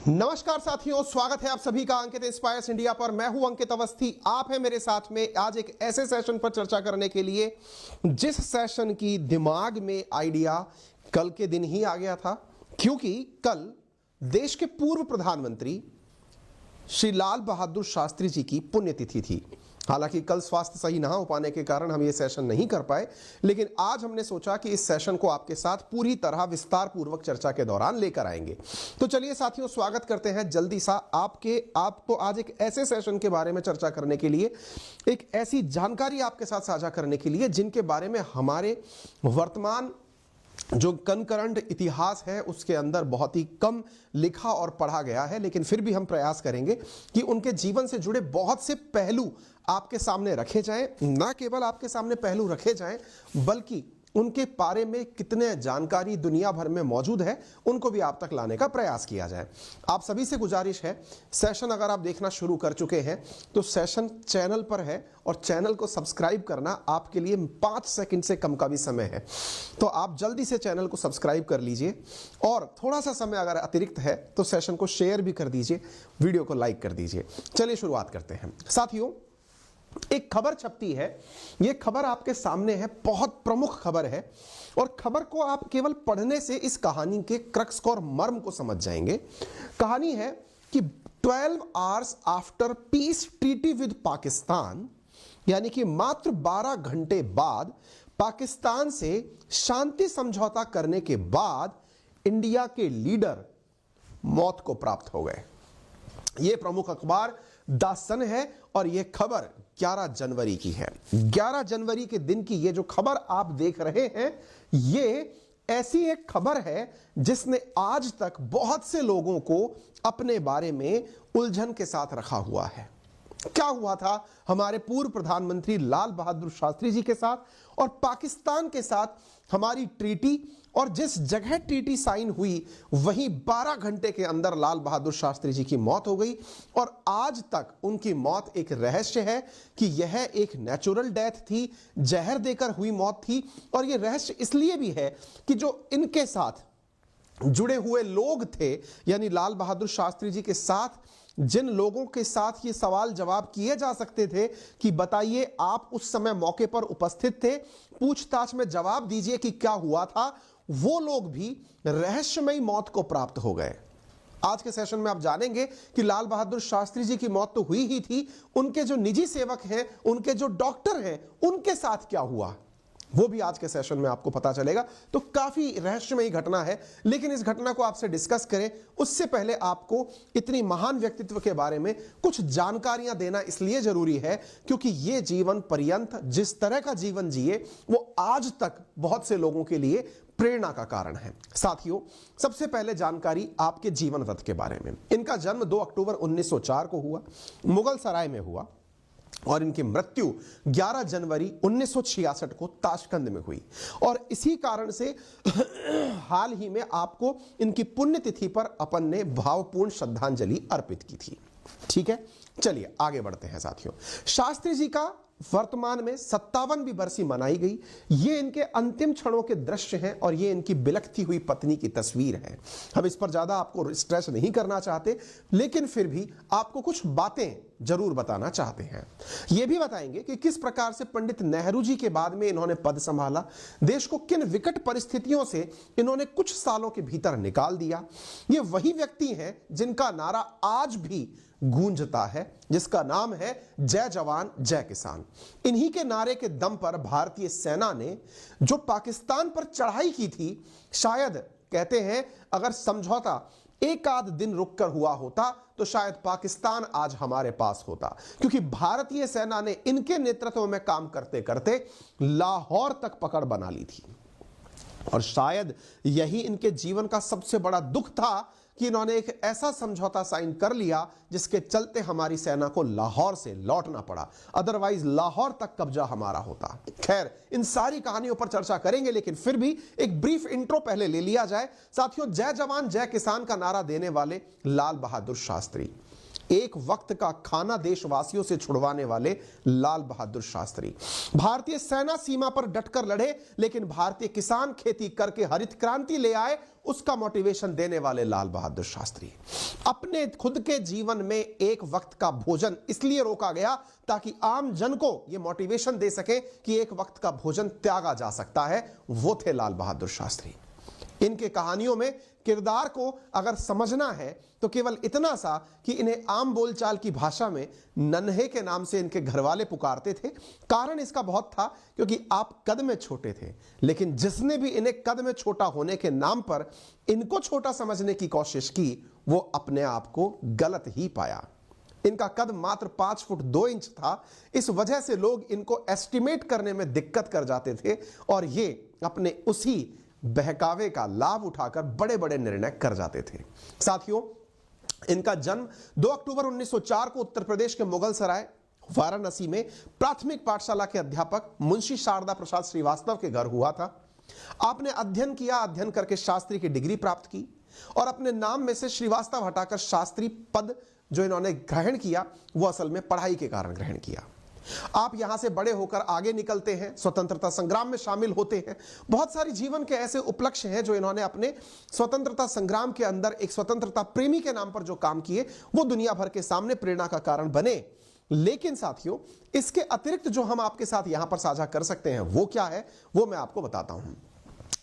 नमस्कार साथियों, स्वागत है आप सभी का अंकित इंस्पायर्स इंडिया पर। मैं हूं अंकित अवस्थी, आप हैं मेरे साथ में आज एक ऐसे सेशन पर चर्चा करने के लिए जिस सेशन की दिमाग में आइडिया कल के दिन ही आ गया था, क्योंकि कल देश के पूर्व प्रधानमंत्री श्री लाल बहादुर शास्त्री जी की पुण्यतिथि थी। हालांकि कल स्वास्थ्य सही ना हो पाने के कारण हम ये सेशन नहीं कर पाए, लेकिन आज हमने सोचा कि इस सेशन को आपके साथ पूरी तरह विस्तार पूर्वक चर्चा के दौरान लेकर आएंगे। तो चलिए साथियों, स्वागत करते हैं जल्दी सा आपको आज एक ऐसे सेशन के बारे में चर्चा करने के लिए, एक ऐसी जानकारी आपके साथ साझा करने के लिए जिनके बारे में हमारे वर्तमान जो कनकरंट इतिहास है उसके अंदर बहुत ही कम लिखा और पढ़ा गया है, लेकिन फिर भी हम प्रयास करेंगे कि उनके जीवन से जुड़े बहुत से पहलू आपके सामने रखे जाएं। ना केवल आपके सामने पहलू रखे जाएं, बल्कि उनके बारे में कितने जानकारी दुनिया भर में मौजूद है उनको भी आप तक लाने का प्रयास किया जाए। आप सभी से गुजारिश है, सेशन अगर आप देखना शुरू कर चुके हैं तो सेशन चैनल पर है और चैनल को सब्सक्राइब करना आपके लिए 5 सेकंड से कम का भी समय है, तो आप जल्दी से चैनल को सब्सक्राइब कर लीजिए और थोड़ा सा समय अगर अतिरिक्त है तो सेशन को शेयर भी कर दीजिए, वीडियो को लाइक कर दीजिए। चलिए शुरुआत करते हैं साथियों। एक खबर छपती है, यह खबर आपके सामने है, बहुत प्रमुख खबर है और खबर को आप केवल पढ़ने से इस कहानी के क्रक्स को और मर्म को समझ जाएंगे। कहानी है कि 12 hours after peace treaty with Pakistan, यानी कि मात्र 12 घंटे बाद पाकिस्तान से शांति समझौता करने के बाद इंडिया के लीडर मौत को प्राप्त हो गए। यह प्रमुख अखबार द सन है और यह खबर 11 जनवरी की है। 11 जनवरी के दिन की यह जो खबर आप देख रहे हैं, यह ऐसी एक खबर है जिसने आज तक बहुत से लोगों को अपने बारे में उलझन के साथ रखा हुआ है। क्या हुआ था हमारे पूर्व प्रधानमंत्री लाल बहादुर शास्त्री जी के साथ और पाकिस्तान के साथ हमारी ट्रीटी, और जिस जगह ट्रीटी साइन हुई वहीं 12 घंटे के अंदर लाल बहादुर शास्त्री जी की मौत हो गई और आज तक उनकी मौत एक रहस्य है कि यह एक नेचुरल डेथ थी, जहर देकर हुई मौत थी। और यह रहस्य इसलिए भी है कि जो इनके साथ जुड़े हुए लोग थे, यानी लाल बहादुर शास्त्री जी के साथ जिन लोगों के साथ ये सवाल जवाब किए जा सकते थे कि बताइए आप उस समय मौके पर उपस्थित थे, पूछताछ में जवाब दीजिए कि क्या हुआ था, वो लोग भी रहस्यमयी मौत को प्राप्त हो गए। आज के सेशन में आप जानेंगे कि लाल बहादुर शास्त्री जी की मौत तो हुई ही थी, उनके जो निजी सेवक हैं, उनके जो डॉक्टर हैं, उनके साथ क्या हुआ वो भी आज के सेशन में आपको पता चलेगा। तो काफी रहस्यमयी घटना है, लेकिन इस घटना को आपसे डिस्कस करें उससे पहले आपको इतनी महान व्यक्तित्व के बारे में कुछ जानकारियां देना इसलिए जरूरी है क्योंकि ये जीवन पर्यंत जिस तरह का जीवन जिए वो आज तक बहुत से लोगों के लिए प्रेरणा का कारण है। साथियों, सबसे पहले जानकारी आपके जीवन वृत्त के बारे में। इनका जन्म 2 अक्टूबर 1904 को हुआ, मुगल सराय में हुआ और इनकी मृत्यु 11 जनवरी 1966 को ताशकंद में हुई। और इसी कारण से हाल ही में आपको इनकी पुण्यतिथि पर अपन ने भावपूर्ण श्रद्धांजलि अर्पित की थी। ठीक है, चलिए आगे बढ़ते हैं साथियों। शास्त्री जी का वर्तमान में 57वीं बरसी मनाई गई। ये इनके अंतिम क्षणों के दृश्य हैं और ये इनकी बिलखती हुई पत्नी की तस्वीर है। हम इस पर ज्यादा आपको स्ट्रेस नहीं करना चाहते, लेकिन फिर भी आपको कुछ बातें जरूर बताना चाहते हैं। यह भी बताएंगे कि किस प्रकार से पंडित नेहरू जी के बाद में इन्होंने पद संभाला, देश को किन विकट परिस्थितियों से इन्होंने कुछ सालों के भीतर निकाल दिया। ये वही व्यक्ति हैं जिनका नारा आज भी गूंजता है, जिसका नाम है जय जवान जय किसान। इन्हीं के नारे के दम पर भारतीय सेना ने जो पाकिस्तान पर चढ़ाई की थी, शायद कहते हैं अगर समझौता एक आध दिन रुककर हुआ होता तो शायद पाकिस्तान आज हमारे पास होता, क्योंकि भारतीय सेना ने इनके नेतृत्व में काम करते करते लाहौर तक पकड़ बना ली थी। और शायद यही इनके जीवन का सबसे बड़ा दुख था कि इन्होंने एक ऐसा समझौता साइन कर लिया जिसके चलते हमारी सेना को लाहौर से लौटना पड़ा, अदरवाइज लाहौर तक कब्जा हमारा होता। खैर, इन सारी कहानियों पर चर्चा करेंगे, लेकिन फिर भी एक ब्रीफ इंट्रो पहले ले लिया जाए। साथियों, जय जवान जय किसान का नारा देने वाले लाल बहादुर शास्त्री, एक वक्त का खाना देशवासियों से छुड़वाने वाले लाल बहादुर शास्त्री। भारतीय सेना सीमा पर डटकर लड़े, लेकिन भारतीय किसान खेती करके हरित क्रांति ले आए, उसका मोटिवेशन देने वाले लाल बहादुर शास्त्री। अपने खुद के जीवन में एक वक्त का भोजन इसलिए रोका गया ताकि आम जन को यह मोटिवेशन दे सके कि एक वक्त का भोजन त्यागा जा सकता है। वो थे लाल बहादुर शास्त्री। इनके कहानियों में किरदार को अगर समझना है तो केवल इतना सा कि इन्हें आम बोलचाल की भाषा में नन्हे के नाम से इनके घरवाले पुकारते थे। कारण इसका बहुत था क्योंकि आप कद में छोटे थे, लेकिन जिसने भी इन्हें कद में छोटा होने के नाम पर इनको छोटा समझने की कोशिश की, वो अपने आप को गलत ही पाया। इनका कद मात्र 5 फुट 2 इंच था। इस वजह से लोग इनको एस्टिमेट करने में दिक्कत कर जाते थे और ये अपने उसी बहकावे का लाभ उठाकर बड़े बड़े निर्णय कर जाते थे। साथियों, इनका जन्म 2 अक्टूबर 1904 को उत्तर प्रदेश के मुगल सराय वाराणसी में प्राथमिक पाठशाला के अध्यापक मुंशी शारदा प्रसाद श्रीवास्तव के घर हुआ था। आपने अध्ययन किया, अध्ययन करके शास्त्री की डिग्री प्राप्त की और अपने नाम में से श्रीवास्तव हटाकर शास्त्री पद जो इन्होंने ग्रहण किया वो असल में पढ़ाई के कारण ग्रहण किया। आप यहां से बड़े होकर आगे निकलते हैं, स्वतंत्रता संग्राम में शामिल होते हैं। बहुत सारी जीवन के ऐसे उपलक्ष्य हैं जो इन्होंने अपने स्वतंत्रता संग्राम के अंदर एक स्वतंत्रता प्रेमी के नाम पर जो काम किए वो दुनिया भर के सामने प्रेरणा का कारण बने। लेकिन साथियों, इसके अतिरिक्त जो हम आपके साथ यहां पर साझा कर सकते हैं वो क्या है, वो मैं आपको बताता हूं।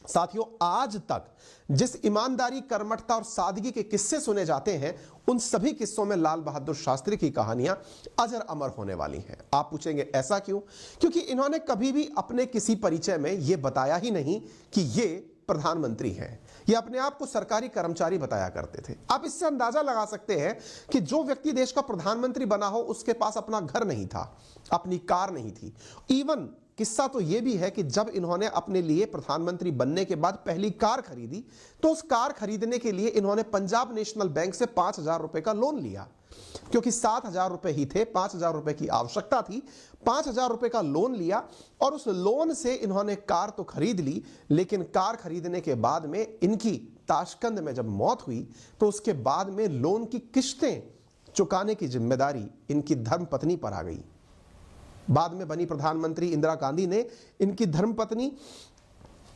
साथियों, आज तक जिस ईमानदारी, कर्मठता और सादगी के किस्से सुने जाते हैं, उन सभी किस्सों में लाल बहादुर शास्त्री की कहानियां अजर अमर होने वाली हैं। आप पूछेंगे ऐसा क्यों? क्योंकि इन्होंने कभी भी अपने किसी परिचय में यह बताया ही नहीं कि ये प्रधानमंत्री हैं। ये अपने आप को सरकारी कर्मचारी बताया करते थे। आप इससे अंदाजा लगा सकते हैं कि जो व्यक्ति देश का प्रधानमंत्री बना हो उसके पास अपना घर नहीं था, अपनी कार नहीं थी। इवन किस्सा तो यह भी है कि जब इन्होंने अपने लिए प्रधानमंत्री बनने के बाद पहली कार खरीदी तो उस कार खरीदने के लिए इन्होंने पंजाब नेशनल बैंक से 5,000 रुपए का लोन लिया। क्योंकि 7,000 रुपए ही थे, 5,000 रुपए की आवश्यकता थी, 5,000 रुपए का लोन लिया और उस लोन से इन्होंने कार तो खरीद ली। लेकिन कार खरीदने के बाद में इनकी ताशकंद में जब मौत हुई तो उसके बाद में लोन की किश्तें चुकाने की जिम्मेदारी इनकी धर्मपत्नी पर आ गई। बाद में बनी प्रधानमंत्री इंदिरा गांधी ने इनकी धर्मपत्नी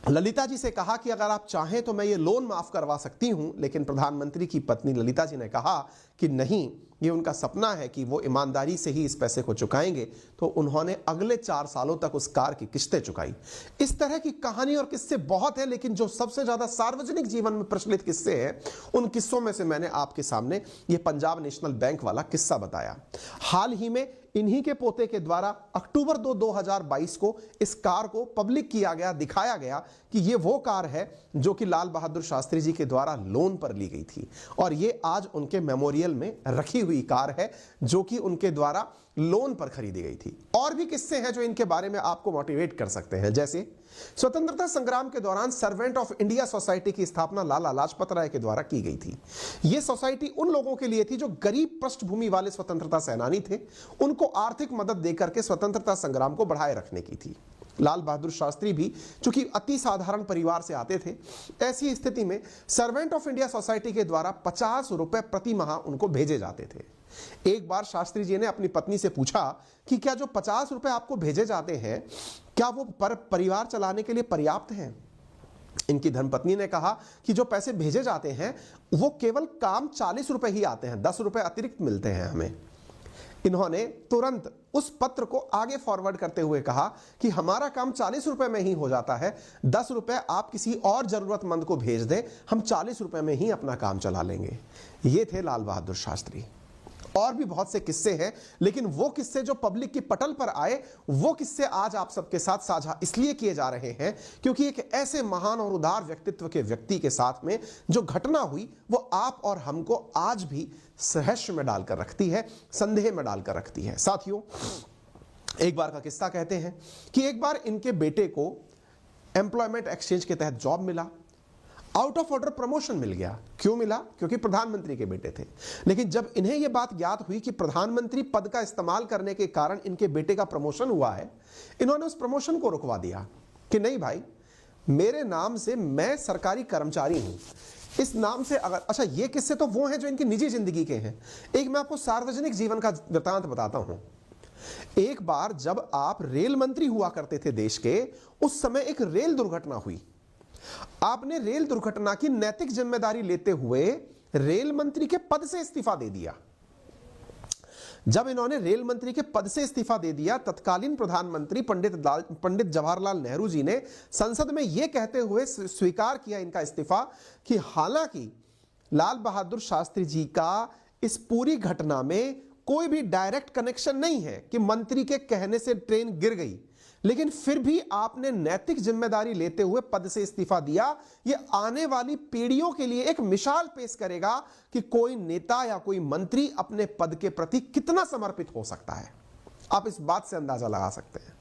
ललिता जी से कहा कि अगर आप चाहें तो मैं ये लोन माफ करवा सकती हूं। लेकिन प्रधानमंत्री की पत्नी ललिता जी ने कहा कि नहीं, ये उनका सपना है कि वो ईमानदारी से ही इस पैसे को चुकाएंगे। तो उन्होंने अगले 4 सालों तक उस कार की किस्तें चुकाई। इस तरह की कहानी और किस्से बहुत है, लेकिन जो सबसे ज्यादा सार्वजनिक जीवन में प्रचलित किस्से हैं उन किस्सों में से मैंने आपके सामने ये पंजाब नेशनल बैंक वाला किस्सा बताया। हाल ही में इन्हीं के पोते के द्वारा अक्टूबर 2, 2022 को इस कार को पब्लिक किया गया, दिखाया गया कि ये वो कार है जो कि लाल बहादुर शास्त्री जी के द्वारा लोन पर ली गई थी और ये आज उनके मेमोरियल में रखी हुई कार है जो कि उनके द्वारा लोन पर खरीदी गई थी। और भी किस्से हैं जो इनके बारे में आपको मोटिवेट कर सकते हैं। जैसे स्वतंत्रता संग्राम के दौरान सर्वेंट ऑफ इंडिया सोसाइटी की स्थापना लाला लाजपत राय के द्वारा की गई थी। यह सोसाइटी उन लोगों के लिए थी जो गरीब पृष्ठभूमि वाले स्वतंत्रता सेनानी थे, उनको आर्थिक मदद देकर के स्वतंत्रता संग्राम को बढ़ाए रखने की थी। लाल बहादुर शास्त्री भी चूंकि अति साधारण परिवार से आते थे, ऐसी स्थिति में सर्वेंट ऑफ इंडिया सोसाइटी के द्वारा 50 रुपए प्रति माह उनको भेजे जाते थे। एक बार शास्त्री जी ने अपनी पत्नी से पूछा कि क्या जो 50 रुपए आपको भेजे जाते हैं क्या वो परिवार चलाने के लिए पर्याप्त हैं? इनकी धर्मपत्नी ने कहा कि जो पैसे भेजे जाते हैं वो केवल काम 40 रुपए ही आते हैं, 10 रुपए अतिरिक्त मिलते हैं हमें। इन्होंने तुरंत उस पत्र को आगे फॉरवर्ड करते हुए कहा कि हमारा काम 40 रुपए में ही हो जाता है, 10 रुपए आप किसी और जरूरतमंद को भेज दें, हम 40 रुपए में ही अपना काम चला लेंगे। ये थे लाल बहादुर शास्त्री। और भी बहुत से किस्से हैं, लेकिन वो किस्से जो पब्लिक की पटल पर आए वो किस्से आज आप सबके साथ साझा इसलिए किए जा रहे हैं क्योंकि एक ऐसे महान और उदार व्यक्तित्व के व्यक्ति के साथ में जो घटना हुई वो आप और हमको आज भी रहस्य में डालकर रखती है, संदेह में डालकर रखती है। साथियों, एक बार का किस्सा कहते हैं कि एक बार इनके बेटे को एम्प्लॉयमेंट एक्सचेंज के तहत जॉब मिला, आउट ऑफ ऑर्डर प्रमोशन मिल गया। क्यों मिला? क्योंकि प्रधानमंत्री के बेटे थे। लेकिन जब इन्हें यह बात ज्ञात हुई कि प्रधानमंत्री पद का इस्तेमाल करने के कारण इनके बेटे का प्रमोशन हुआ है, इन्होंने उस प्रमोशन को रुकवा दिया कि नहीं भाई, मेरे नाम से मैं सरकारी कर्मचारी हूं, इस नाम से अगर, अच्छा ये किस्से तो वो हैं जो इनकी निजी जिंदगी के हैं। एक मैं आपको सार्वजनिक जीवन का वृतांत बताता हूं। एक बार जब आप रेल मंत्री हुआ करते थे देश के, उस समय एक रेल दुर्घटना हुई। आपने रेल दुर्घटना की नैतिक जिम्मेदारी लेते हुए रेल मंत्री के पद से इस्तीफा दे दिया। जब इन्होंने रेल मंत्री के पद से इस्तीफा दे दिया, तत्कालीन प्रधानमंत्री पंडित जवाहरलाल नेहरू जी ने संसद में यह कहते हुए स्वीकार किया इनका इस्तीफा कि हालांकि लाल बहादुर शास्त्री जी का इस पूरी घटना में कोई भी डायरेक्ट कनेक्शन नहीं है कि मंत्री के कहने से ट्रेन गिर गई, लेकिन फिर भी आपने नैतिक जिम्मेदारी लेते हुए पद से इस्तीफा दिया। यह आने वाली पीढ़ियों के लिए एक मिसाल पेश करेगा कि कोई नेता या कोई मंत्री अपने पद के प्रति कितना समर्पित हो सकता है। आप इस बात से अंदाजा लगा सकते हैं।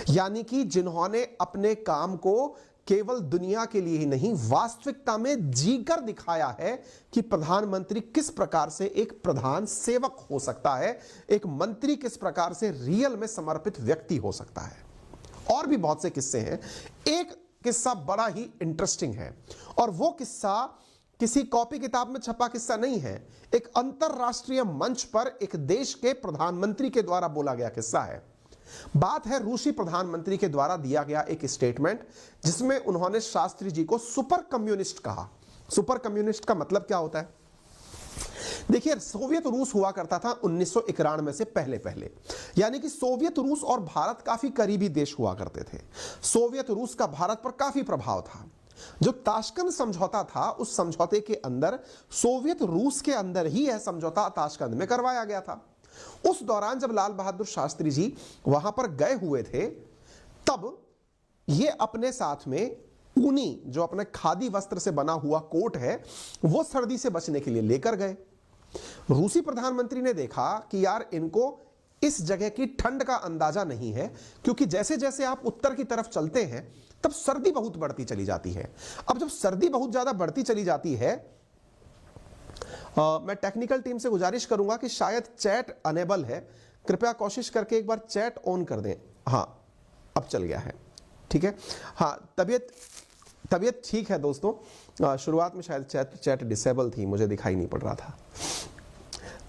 यानी कि जिन्होंने अपने काम को केवल दुनिया के लिए ही नहीं, वास्तविकता में जीकर दिखाया है कि प्रधानमंत्री किस प्रकार से एक प्रधान सेवक हो सकता है, एक मंत्री किस प्रकार से रियल में समर्पित व्यक्ति हो सकता है। और भी बहुत से किस्से हैं। एक किस्सा बड़ा ही इंटरेस्टिंग है, और वो किस्सा किसी कॉपी किताब में छपा किस्सा नहीं है, एक अंतरराष्ट्रीय मंच पर एक देश के प्रधानमंत्री के द्वारा बोला गया किस्सा है। बात है रूसी प्रधानमंत्री के द्वारा दिया गया एक स्टेटमेंट, जिसमें उन्होंने शास्त्री जी को सुपर कम्युनिस्ट कहा। सुपर कम्युनिस्ट का मतलब क्या होता है? देखिए, सोवियत रूस हुआ करता था 1991 से पहले, यानी कि सोवियत रूस और भारत काफी करीबी देश हुआ करते थे। सोवियत रूस का भारत पर काफी प्रभाव था। जो ताशकंद समझौता था, उस समझौते के अंदर सोवियत रूस के अंदर ही यह समझौता ताशकंद में करवाया गया था। उस दौरान जब लाल बहादुर शास्त्री जी वहां पर गए हुए थे, तब ये अपने साथ में ऊनी, जो अपने खादी वस्त्र से बना हुआ कोट है, वो सर्दी से बचने के लिए लेकर गए। रूसी प्रधानमंत्री ने देखा कि यार इनको इस जगह की ठंड का अंदाजा नहीं है, क्योंकि जैसे जैसे आप उत्तर की तरफ चलते हैं तब सर्दी बहुत बढ़ती चली जाती है। अब जब सर्दी बहुत ज्यादा बढ़ती चली जाती है, मैं टेक्निकल टीम से गुजारिश करूंगा कि शायद चैट अनेबल है, कृपया कोशिश करके एक बार चैट ऑन कर दें। हाँ, अब चल गया है, ठीक है। हाँ, तबीयत ठीक है दोस्तों। शुरुआत में शायद चैट डिसेबल थी, मुझे दिखाई नहीं पड़ रहा था।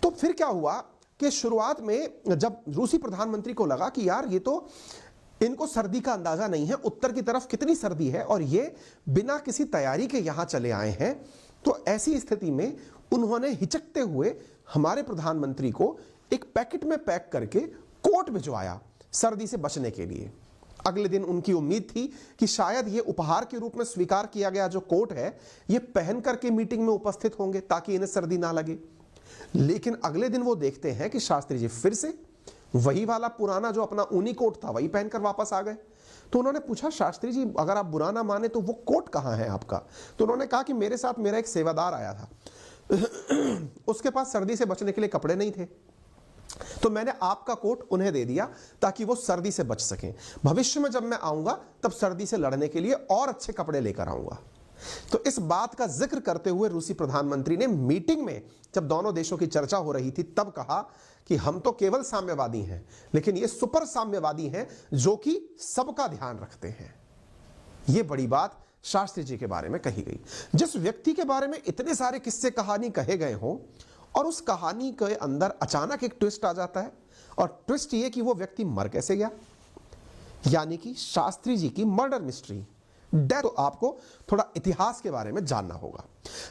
तो फिर क्या हुआ कि शुरुआत में जब रूसी प्रधानमंत्री को लगा कि यार ये तो इनको सर्दी का अंदाजा नहीं है, उत्तर की तरफ कितनी सर्दी है, और ये बिना किसी तैयारी के यहां चले आए हैं, तो ऐसी स्थिति में उन्होंने हिचकते हुए हमारे प्रधानमंत्री को एक पैकेट में पैक करके कोट भिजवाया सर्दी से बचने के लिए। अगले दिन उनकी उम्मीद थी कि शायद ये उपहार के रूप में स्वीकार किया गया जो कोट है, ये पहन करके मीटिंग में उपस्थित होंगे ताकि इन्हें सर्दी ना लगे। लेकिन अगले दिन वो देखते हैं कि शास्त्री जी फिर से वही वाला पुराना जो अपना ऊनी कोट था वही पहनकर वापस आ गए। तो उन्होंने पूछा, शास्त्री जी अगर आप बुरा ना माने तो वो कोट कहां है आपका? तो उन्होंने कहा कि मेरे साथ मेरा एक सेवादार आया था, उसके पास सर्दी से बचने के लिए कपड़े नहीं थे, तो मैंने आपका कोट उन्हें दे दिया ताकि वो सर्दी से बच सकें। भविष्य में जब मैं आऊंगा तब सर्दी से लड़ने के लिए और अच्छे कपड़े लेकर आऊंगा। तो इस बात का जिक्र करते हुए रूसी प्रधानमंत्री ने मीटिंग में, जब दोनों देशों की चर्चा हो रही थी, तब कहा कि हम तो केवल साम्यवादी हैं, लेकिन ये सुपर साम्यवादी हैं जो कि सबका ध्यान रखते हैं। ये बड़ी बात शास्त्री जी के बारे में कही गई। जिस व्यक्ति के बारे में इतने सारे किस्से कहानी कहे गए हों, और उस कहानी के अंदर अचानक एक ट्विस्ट आ जाता है, और ट्विस्ट ये कि वो व्यक्ति मर कैसे गया, यानी कि शास्त्री जी की मर्डर मिस्ट्री, डेथ। तो आपको थोड़ा इतिहास के बारे में जानना होगा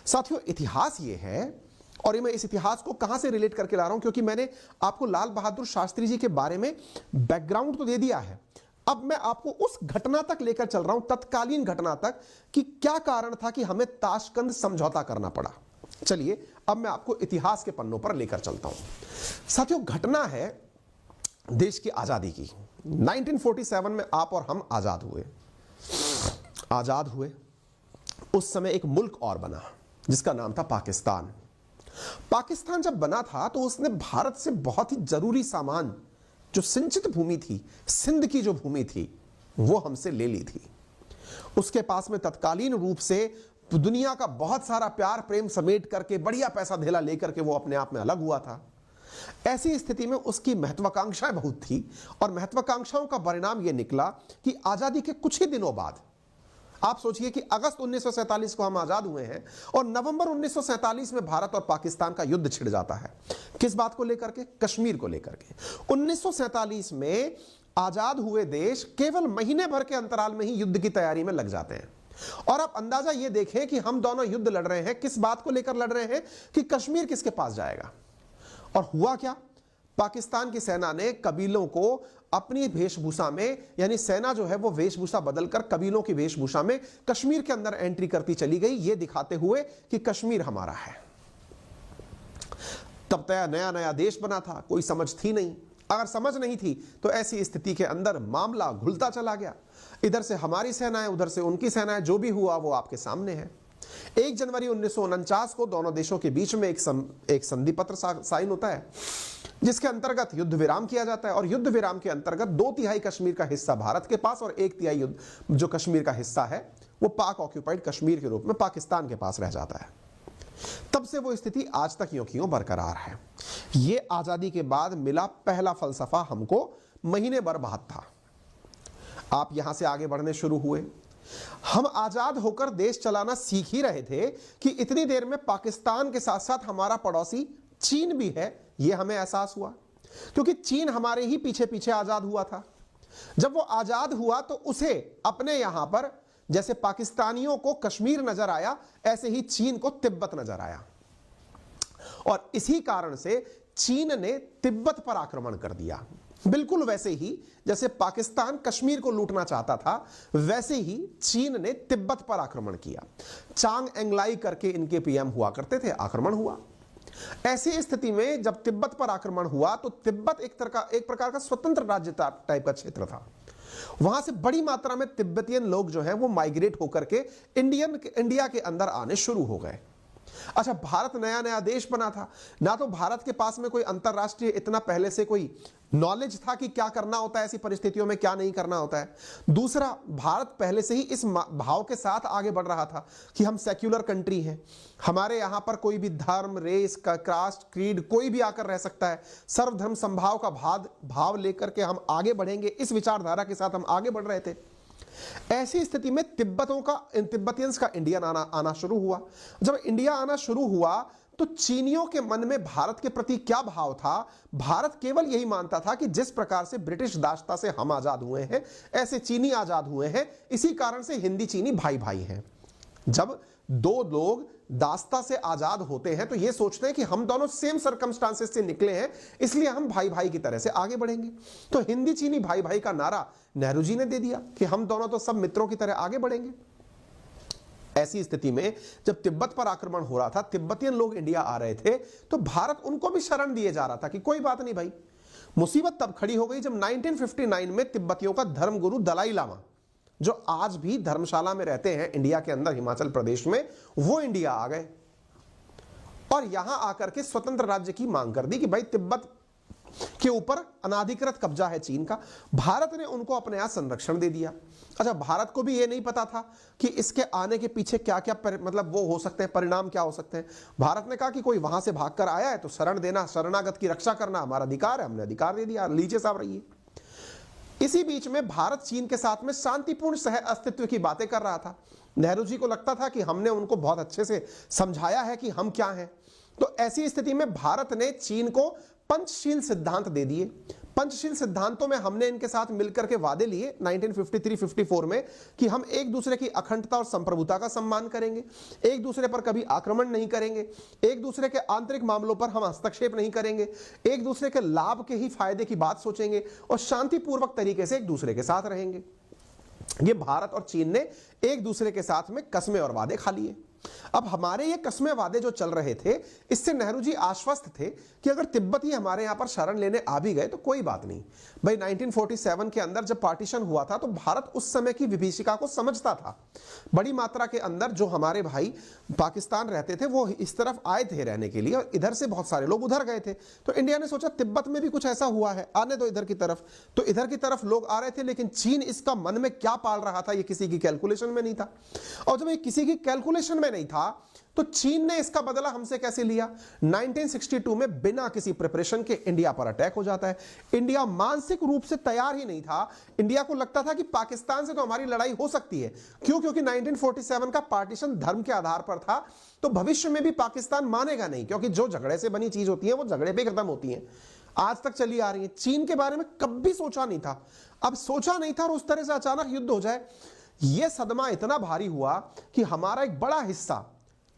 साथियों। इतिहास ये है, और मैं इस इतिहास को कहां से रिलेट करके ला रहा हूं, क्योंकि मैंने आपको लाल बहादुर शास्त्री जी के बारे में बैकग्राउंड तो दे दिया है, अब मैं आपको उस घटना तक लेकर चल रहा हूं, तत्कालीन घटना तक, कि क्या कारण था कि हमें ताशकंद समझौता करना पड़ा। चलिए अब मैं आपको इतिहास के पन्नों पर लेकर चलता हूं। साथियों, घटना है देश की आजादी की। 1947 में आप और हम आजाद हुए। उस समय एक मुल्क और बना जिसका नाम था पाकिस्तान। पाकिस्तान जब बना था तो उसने भारत से बहुत ही जरूरी सामान, जो सिंचित भूमि थी, सिंध की जो भूमि थी, वो हमसे ले ली थी। उसके पास में तत्कालीन रूप से दुनिया का बहुत सारा प्यार प्रेम समेट करके, बढ़िया पैसा धेला लेकर के वो अपने आप में अलग हुआ था। ऐसी स्थिति में उसकी महत्वाकांक्षाएं बहुत थी, और महत्वाकांक्षाओं का परिणाम यह निकला कि आजादी के कुछ ही दिनों बाद आप सोचिए कि अगस्त 1947 को हम आजाद हुए हैं और नवंबर 1947 में भारत और पाकिस्तान का युद्ध छिड़ जाता है। किस बात को लेकर के? कश्मीर को लेकर के। 1947 में आजाद हुए देश केवल महीने भर के अंतराल में ही युद्ध की तैयारी में लग जाते हैं। और आप अंदाजा यह देखें कि हम दोनों युद्ध लड़ रहे हैं, किस बात को लेकर लड़ रहे हैं कि कश्मीर किसके पास जाएगा। और हुआ क्या? पाकिस्तान की सेना ने कबीलों को अपनी वेशभूषा में, यानी सेना जो है वो वेशभूषा बदलकर कबीलों की वेशभूषा में कश्मीर के अंदर एंट्री करती चली गई, ये दिखाते हुए कि कश्मीर हमारा है। तब तक नया नया देश बना था, कोई समझ थी नहीं। अगर समझ नहीं थी तो ऐसी स्थिति के अंदर मामला घुलता चला गया। इधर से हमारी सेनाएं, उधर से उनकी सेनाएं, जो भी हुआ वो आपके सामने है। 1 जनवरी 1949 को दोनों देशों के बीच में एक संधि पत्र साइन होता है, जिसके अंतर्गत युद्ध विराम किया जाता है। और युद्ध विराम के अंतर्गत 2/3 कश्मीर का हिस्सा भारत के पास और 1/3 जो कश्मीर का हिस्सा है वो पाक ऑक्यूपाइड कश्मीर के रूप में पाकिस्तान के पास रह जाता है। तब से वो स्थिति आज तक यों की यों बरकरार है। ये आजादी के बाद मिला पहला फलसफा हमको महीने भर बाद था। आप यहां से आगे बढ़ने शुरू हुए। हम आजाद होकर देश चलाना सीख ही रहे थे कि इतनी देर में पाकिस्तान के साथ साथ हमारा पड़ोसी चीन भी है, यह हमें एहसास हुआ। क्योंकि चीन हमारे ही पीछे पीछे आजाद हुआ था। जब वो आजाद हुआ तो उसे अपने यहां पर जैसे पाकिस्तानियों को कश्मीर नजर आया, ऐसे ही चीन को तिब्बत नजर आया। और इसी कारण से चीन ने तिब्बत पर आक्रमण कर दिया। बिल्कुल वैसे ही जैसे पाकिस्तान कश्मीर को लूटना चाहता था, वैसे ही चीन ने तिब्बत पर आक्रमण किया। चांग एंगलाई करके इनके पीएम हुआ करते थे, आक्रमण हुआ। ऐसी स्थिति में जब तिब्बत पर आक्रमण हुआ तो तिब्बत एक प्रकार का स्वतंत्र राज्य टाइप का क्षेत्र था। वहां से बड़ी मात्रा में तिब्बतियन लोग जो हैं वो माइग्रेट होकर के इंडिया के अंदर आने शुरू हो गए। अच्छा, भारत नया नया देश बना था, ना तो भारत के पास में कोई अंतरराष्ट्रीय इतना पहले से कोई नॉलेज था कि क्या करना होता है ऐसी परिस्थितियों में, क्या नहीं करना होता है। दूसरा, भारत पहले से ही इस भाव के साथ आगे बढ़ रहा था कि हम सेक्युलर कंट्री हैं, हमारे यहां पर कोई भी धर्म, रेस, कास्ट, क्रीड कोई भी आकर रह सकता है। सर्वधर्म संभाव का भाव लेकर के हम आगे बढ़ेंगे, इस विचारधारा के साथ हम आगे बढ़ रहे थे। ऐसी स्थिति में तिब्बतियंस का इंडिया आना शुरू हुआ। जब इंडिया आना शुरू हुआ तो चीनियों के मन में भारत के प्रति क्या भाव था? भारत केवल यही मानता था कि जिस प्रकार से ब्रिटिश दासता से हम आजाद हुए हैं, ऐसे चीनी आजाद हुए हैं। इसी कारण से हिंदी चीनी भाई भाई हैं। जब दो लोग दासता से आजाद होते हैं तो ये सोचते हैं कि हम दोनों सेम सर्कमस्टांसेस से निकले हैं, इसलिए हम भाई भाई की तरह से आगे बढ़ेंगे। तो हिंदी चीनी भाई भाई का नारा नेहरू जी ने दे दिया कि हम दोनों तो सब मित्रों की तरह आगे बढ़ेंगे। ऐसी स्थिति में जब तिब्बत पर आक्रमण हो रहा था, तिब्बतियन लोग इंडिया आ रहे थे, तो भारत उनको भी शरण दिए जा रहा था कि कोई बात नहीं भाई। मुसीबत तब खड़ी हो गई जब 1959 में तिब्बतियों का धर्मगुरु दलाई लामा, जो आज भी धर्मशाला में रहते हैं इंडिया के अंदर हिमाचल प्रदेश में, वो इंडिया आ गए और यहां आकर के स्वतंत्र राज्य की मांग कर दी कि भाई तिब्बत के ऊपर अनाधिकृत कब्जा है चीन का। भारत ने उनको अपने यहां संरक्षण दे दिया। अच्छा, भारत को भी ये नहीं पता था कि इसके आने के पीछे क्या क्या मतलब वो हो सकते हैं, परिणाम क्या हो सकते हैं। भारत ने कहा कि कोई वहां से भागकर आया है तो शरण देना, शरणागत की रक्षा करना हमारा अधिकार है, हमने अधिकार दे दिया, लीजिए साहब रहिए। इसी बीच में भारत चीन के साथ में शांतिपूर्ण सह अस्तित्व की बातें कर रहा था। नेहरू जी को लगता था कि हमने उनको बहुत अच्छे से समझाया है कि हम क्या हैं। तो ऐसी स्थिति में भारत ने चीन को पंचशील सिद्धांत दे दिए। पंचशील सिद्धांतों में हमने इनके साथ मिलकर के वादे लिए 1953-54 में कि हम एक दूसरे की अखंडता और संप्रभुता का सम्मान करेंगे, एक दूसरे पर कभी आक्रमण नहीं करेंगे, एक दूसरे के आंतरिक मामलों पर हम हस्तक्षेप नहीं करेंगे, एक दूसरे के लाभ के ही फायदे की बात सोचेंगे और शांतिपूर्वक तरीके से एक दूसरे के साथ रहेंगे। ये भारत और चीन ने एक दूसरे के साथ में कस्में और वादे खा लिए। अब हमारे ये कस्मे वादे जो चल रहे थे, इससे नेहरू जी आश्वस्त थे कि अगर तिब्बती हमारे यहां पर शरण लेने आ भी गए तो कोई बात नहीं। भाई 1947 के अंदर जब पार्टीशन हुआ था तो भारत उस समय की विभीषिका को समझता था। बड़ी मात्रा के अंदर जो हमारे भाई पाकिस्तान रहते थे वो इस तरफ आए थे रहने के लिए और इधर से बहुत सारे लोग उधर गए थे। तो इंडिया ने सोचा तिब्बत में भी कुछ ऐसा हुआ है, आने दो इधर की तरफ। तो इधर की तरफ लोग आ रहे थे, लेकिन चीन इसका मन में क्या पाल रहा था ये किसी की कैलकुलेशन में नहीं था। और जब ये किसी की कैलकुलेशन में नहीं था तो चीन ने इसका बदला हमसे कैसे लिया? 1962 में बिना किसी प्रिपरेशन के इंडिया पर अटैक हो जाता है। इंडिया मानसिक रूप से तैयार ही नहीं था। इंडिया को लगता था कि पाकिस्तान से तो हमारी लड़ाई हो सकती है। क्यों? क्योंकि 1947 का पार्टीशन धर्म के आधार पर था, तो भविष्य में भी पाकिस्तान मानेगा नहीं, क्योंकि जो झगड़े से बनी चीज होती है वो झगड़े पे खत्म होती है, आज तक चली आ रही है। चीन के बारे में कभी सोचा नहीं था। अब सोचा नहीं था और उस तरह से अचानक युद्ध हो जाए, यह सदमा इतना भारी हुआ कि हमारा एक बड़ा हिस्सा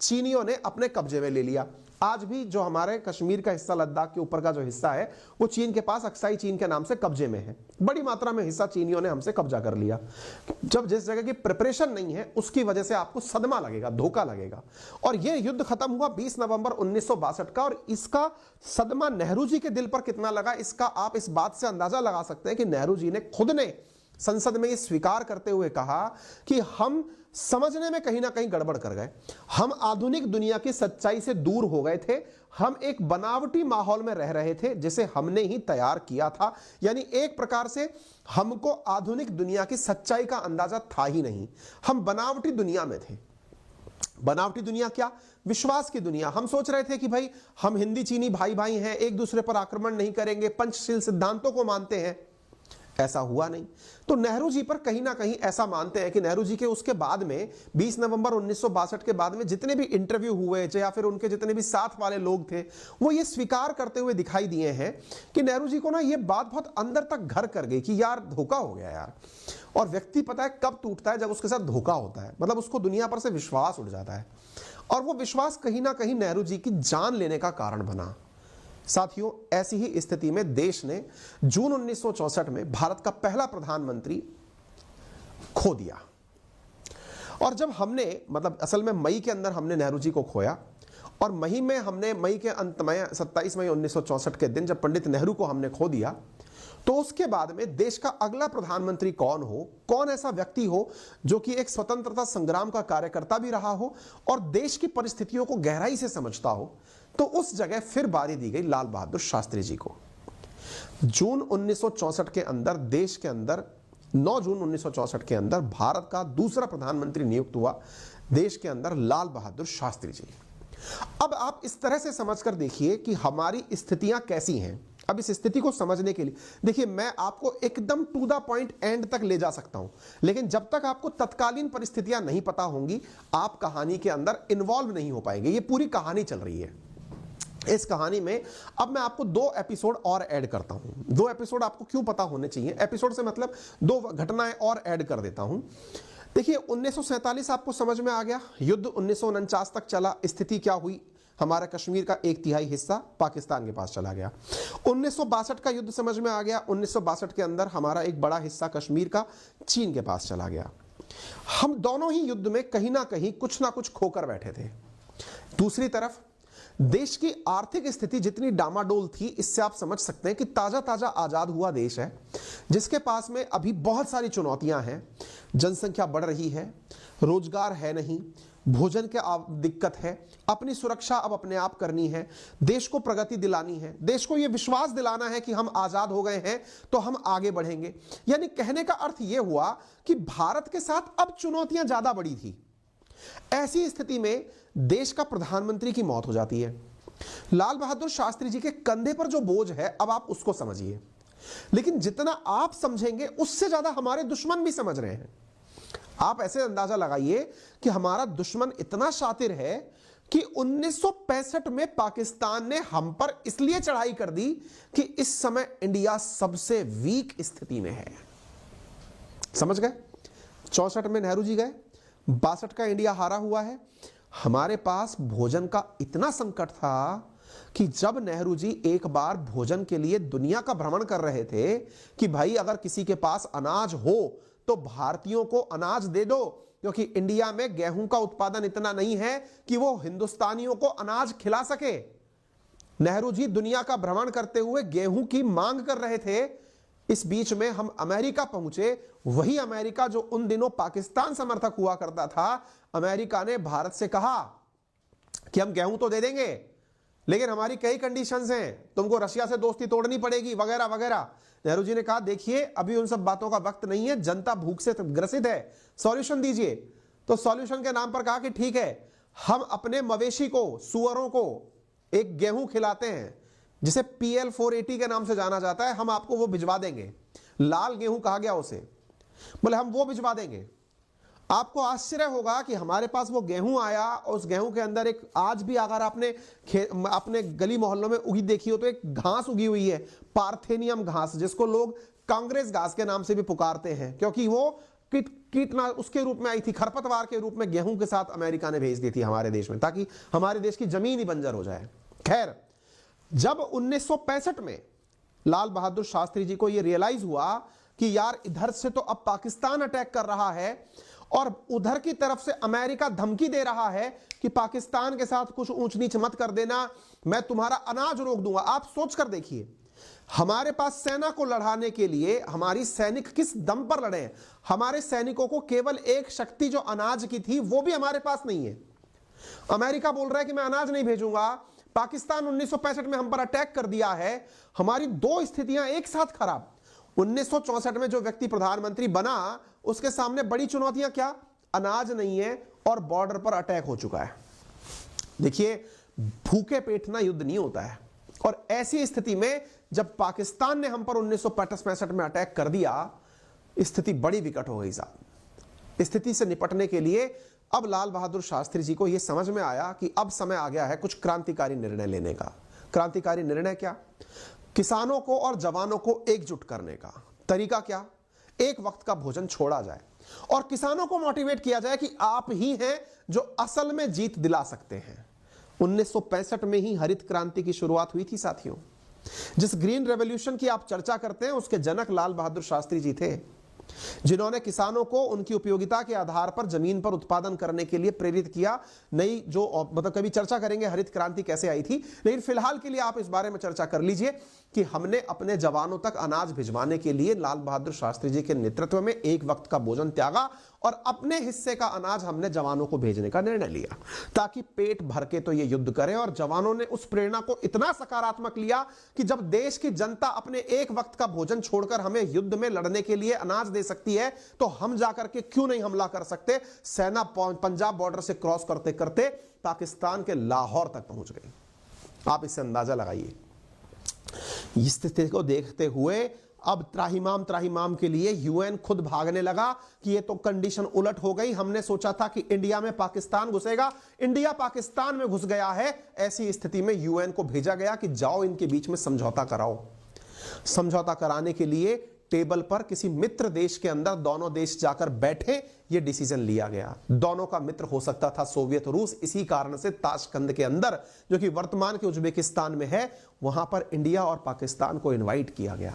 चीनियों ने अपने कब्जे में ले लिया। आज भी जो हमारे कश्मीर का हिस्सा, लद्दाख के ऊपर का जो हिस्सा है, वो चीन के पास अक्साई चीन के नाम से कब्जे में है। बड़ी मात्रा में हिस्सा चीनियों ने हमसे कब्जा कर लिया। जब जिस जगह की प्रिपरेशन नहीं है उसकी वजह से आपको सदमा लगेगा, धोखा लगेगा। और यह युद्ध खत्म हुआ 20 नवंबर 1962 का, और इसका सदमा नेहरू जी के दिल पर कितना लगा, इसका आप इस बात से अंदाजा लगा सकते हैं कि नेहरू जी ने खुद ने संसद में यह स्वीकार करते हुए कहा कि हम समझने में कहीं ना कहीं गड़बड़ कर गए, हम आधुनिक दुनिया की सच्चाई से दूर हो गए थे, हम एक बनावटी माहौल में रह रहे थे जिसे हमने ही तैयार किया था। यानी एक प्रकार से हमको आधुनिक दुनिया की सच्चाई का अंदाजा था ही नहीं, हम बनावटी दुनिया में थे। बनावटी दुनिया क्या? विश्वास की दुनिया। हम सोच रहे थे कि भाई हम हिंदी चीनी भाई भाई हैं, एक दूसरे पर आक्रमण नहीं करेंगे, पंचशील सिद्धांतों को मानते हैं। ऐसा हुआ नहीं। तो नेहरू जी पर कहीं ना कहीं ऐसा मानते हैं कि नेहरू जी के उसके बाद में 20 नवंबर 1962 के बाद में जितने भी इंटरव्यू हुए या फिर उनके जितने भी साथ वाले लोग थे, वो ये स्वीकार करते हुए दिखाई दिए हैं कि नेहरू जी को ना ये बात बहुत अंदर तक घर कर गई कि यार धोखा हो गया यार। और व्यक्ति पता है कब टूटता है? जब उसके साथ धोखा होता है, मतलब उसको दुनिया पर से विश्वास उठ जाता है, और वो विश्वास कहीं ना कहीं नेहरू जी की जान लेने का कारण बना। साथियों, ऐसी ही स्थिति में देश ने जून 1964 में भारत का पहला प्रधानमंत्री खो दिया। और जब हमने, मतलब असल में मई के अंदर हमने नेहरू जी को खोया, और मई के अंत में 27 मई 1964 के दिन जब पंडित नेहरू को हमने खो दिया, तो उसके बाद में देश का अगला प्रधानमंत्री कौन हो, कौन ऐसा व्यक्ति हो जो कि एक स्वतंत्रता संग्राम का कार्यकर्ता भी रहा हो और देश की परिस्थितियों को गहराई से समझता हो, तो उस जगह फिर बारी दी गई लाल बहादुर शास्त्री जी को। जून 1964 के अंदर देश के अंदर 9 जून 1964 के अंदर भारत का दूसरा प्रधानमंत्री नियुक्त हुआ देश के अंदर, लाल बहादुर शास्त्री जी। अब आप इस तरह से समझकर देखिए कि हमारी स्थितियां कैसी हैं। अब इस स्थिति को समझने के लिए देखिए, मैं आपको एकदम टू द पॉइंट एंड तक ले जा सकता हूं, लेकिन जब तक आपको तत्कालीन परिस्थितियां नहीं पता होंगी, आप कहानी के अंदर इन्वॉल्व नहीं हो पाएंगे। ये पूरी कहानी चल रही है। इस कहानी में अब मैं आपको 2 एपिसोड और ऐड करता हूं। 2 एपिसोड आपको क्यों पता होने चाहिए? एपिसोड से मतलब 2 घटनाएं और ऐड कर देता हूं। देखिए, 1947 आपको समझ में आ गया, युद्ध 1949 तक चला। स्थिति क्या हुई? हमारा कश्मीर का 1/3 हिस्सा पाकिस्तान के पास चला गया। 1962 का युद्ध समझ में आ गया। 1962 के अंदर हमारा एक बड़ा हिस्सा कश्मीर का चीन के पास चला गया। हम दोनों ही युद्ध में कहीं ना कहीं कुछ ना कुछ खोकर बैठे थे। दूसरी तरफ देश की आर्थिक स्थिति जितनी डामाडोल थी, इससे आप समझ सकते हैं कि ताजा ताजा आजाद हुआ देश है, जिसके पास में अभी बहुत सारी चुनौतियां हैं। जनसंख्या बढ़ रही है, रोजगार है नहीं, भोजन के दिक्कत है, अपनी सुरक्षा अब अपने आप करनी है, देश को प्रगति दिलानी है, देश को यह विश्वास दिलाना है कि हम आजाद हो गए हैं तो हम आगे बढ़ेंगे। यानी कहने का अर्थ यह हुआ कि भारत के साथ अब चुनौतियां ज्यादा बड़ी थी। ऐसी स्थिति में देश का प्रधानमंत्री की मौत हो जाती है। लाल बहादुर शास्त्री जी के कंधे पर जो बोझ है, अब आप उसको समझिए। लेकिन जितना आप समझेंगे उससे ज्यादा हमारे दुश्मन भी समझ रहे हैं। आप ऐसे अंदाजा लगाइए कि हमारा दुश्मन इतना शातिर है कि 1965 में पाकिस्तान ने हम पर इसलिए चढ़ाई कर दी कि इस समय इंडिया सबसे वीक स्थिति में है। समझ गए? 64 में नेहरू जी गए, 62 का इंडिया हारा हुआ है। हमारे पास भोजन का इतना संकट था कि जब नेहरू जी एक बार भोजन के लिए दुनिया का भ्रमण कर रहे थे कि भाई अगर किसी के पास अनाज हो तो भारतीयों को अनाज दे दो, क्योंकि इंडिया में गेहूं का उत्पादन इतना नहीं है कि वो हिंदुस्तानियों को अनाज खिला सके। नेहरू जी दुनिया का भ्रमण करते हुए गेहूं की मांग कर रहे थे। इस बीच में हम अमेरिका पहुंचे। वही अमेरिका जो उन दिनों पाकिस्तान समर्थक हुआ करता था, अमेरिका ने भारत से कहा कि हम गेहूं तो दे देंगे, लेकिन हमारी कई कंडीशंस हैं, तुमको रशिया से दोस्ती तोड़नी पड़ेगी वगैरह वगैरह। नेहरू जी ने कहा देखिए अभी उन सब बातों का वक्त नहीं है, जनता भूख से ग्रसित है, सॉल्यूशन दीजिए। तो सॉल्यूशन के नाम पर कहा कि ठीक है, हम अपने मवेशी को, सुअरों को एक गेहूं खिलाते हैं जिसे PL 480 के नाम से जाना जाता है, हम आपको वो भिजवा देंगे। लाल गेहूं कहा गया उसे, बोले हम वो भिजवा देंगे। आपको आश्चर्य होगा कि हमारे पास वो गेहूं आया और उस गेहूं के अंदर एक, आज भी अगर आपने अपने गली मोहल्लों में उगी देखी हो तो एक घास उगी हुई है, पार्थेनियम घास, जिसको लोग कांग्रेस घास के नाम से भी पुकारते हैं, क्योंकि वो कीटनाशक उसके रूप में आई थी, खरपतवार के रूप में गेहूं के साथ अमेरिका ने भेज दी थी हमारे देश में, ताकि हमारे देश की जमीन ही बंजर हो जाए। खैर, जब 1965 में लाल बहादुर शास्त्री जी को यह रियलाइज हुआ कि यार इधर से तो अब पाकिस्तान अटैक कर रहा है और उधर की तरफ से अमेरिका धमकी दे रहा है कि पाकिस्तान के साथ कुछ ऊंच नीच मत कर देना, मैं तुम्हारा अनाज रोक दूंगा। आप सोच कर देखिए, हमारे पास सेना को लड़ाने के लिए हमारी सैनिक किस दम पर लड़े हैं। हमारे सैनिकों को केवल एक शक्ति जो अनाज की थी वो भी हमारे पास नहीं है। अमेरिका बोल रहा है कि मैं अनाज नहीं भेजूंगा। पाकिस्तान 1965 में हम पर अटैक कर दिया है। हमारी दो स्थितियां एक साथ खराब। 1964 में जो व्यक्ति प्रधानमंत्री बना उसके सामने बड़ी चुनौतियां क्या, अनाज नहीं है और बॉर्डर पर अटैक हो चुका है। देखिए, भूखे पेटना युद्ध नहीं होता है। और ऐसी स्थिति में जब पाकिस्तान ने हम पर 1965 में अटैक कर दिया, स्थिति बड़ी विकट हो गई साहब। स्थिति से निपटने के लिए अब लाल बहादुर शास्त्री जी को यह समझ में आया कि अब समय आ गया है कुछ क्रांतिकारी निर्णय लेने का। क्रांतिकारी निर्णय क्या? किसानों को और जवानों को एकजुट करने का तरीका क्या? एक वक्त का भोजन छोड़ा जाए और किसानों को मोटिवेट किया जाए कि आप ही हैं जो असल में जीत दिला सकते हैं। 1965 में ही हरित क्रांति की शुरुआत हुई थी साथियों। जिस ग्रीन रेवोल्यूशन की आप चर्चा करते हैं उसके जनक लाल बहादुर शास्त्री जी थे, जिन्होंने किसानों को उनकी उपयोगिता के आधार पर जमीन पर उत्पादन करने के लिए प्रेरित किया। नई जो मतलब कभी चर्चा करेंगे हरित क्रांति कैसे आई थी, लेकिन फिलहाल के लिए आप इस बारे में चर्चा कर लीजिए कि हमने अपने जवानों तक अनाज भिजवाने के लिए लाल बहादुर शास्त्री जी के नेतृत्व में एक वक्त का भोजन त्यागा और अपने हिस्से का अनाज हमने जवानों को भेजने का निर्णय लिया, ताकि पेट भर के तो ये युद्ध करें। और जवानों ने उस प्रेरणा को इतना सकारात्मक लिया कि जब देश की जनता अपने एक वक्त का भोजन छोड़कर हमें युद्ध में लड़ने के लिए अनाज दे सकती है तो हम जाकर के क्यों नहीं हमला कर सकते। सेना पंजाब बॉर्डर से क्रॉस करते करते पाकिस्तान के लाहौर तक पहुंच गई। आप इससे अंदाजा लगाइए। इस स्थिति को देखते हुए अब त्राहिमाम के लिए यूएन खुद भागने लगा कि ये तो कंडीशन उलट हो गई। हमने सोचा था कि इंडिया में पाकिस्तान घुसेगा, इंडिया पाकिस्तान में घुस गया है। ऐसी स्थिति में यूएन को भेजा गया कि जाओ इनके बीच में समझौता कराओ। समझौता कराने के लिए टेबल पर किसी मित्र देश के अंदर दोनों देश जाकर बैठे, यह डिसीजन लिया गया। दोनों का मित्र हो सकता था सोवियत रूस। इसी कारण से ताशकंद के अंदर, जो कि वर्तमान के उज्बेकिस्तान में है, वहां पर इंडिया और पाकिस्तान को इनवाइट किया गया।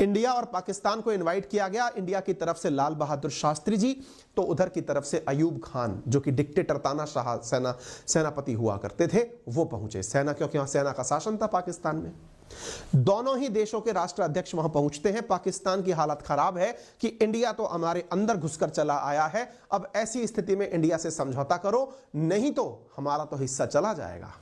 इंडिया और पाकिस्तान को इनवाइट किया गया। इंडिया की तरफ से लाल बहादुर शास्त्री जी, तो उधर की तरफ से अयूब खान, जो कि डिक्टेटर तानाशाह सेनापति हुआ करते थे, वो पहुंचे। सेना, क्योंकि वहां सेना का शासन था पाकिस्तान में। दोनों ही देशों के राष्ट्राध्यक्ष वहां पहुंचते हैं। पाकिस्तान की हालत खराब है कि इंडिया तो हमारे अंदर घुसकर चला आया है। अब ऐसी स्थिति में इंडिया से समझौता करो, नहीं तो हमारा तो हिस्सा चला जाएगा।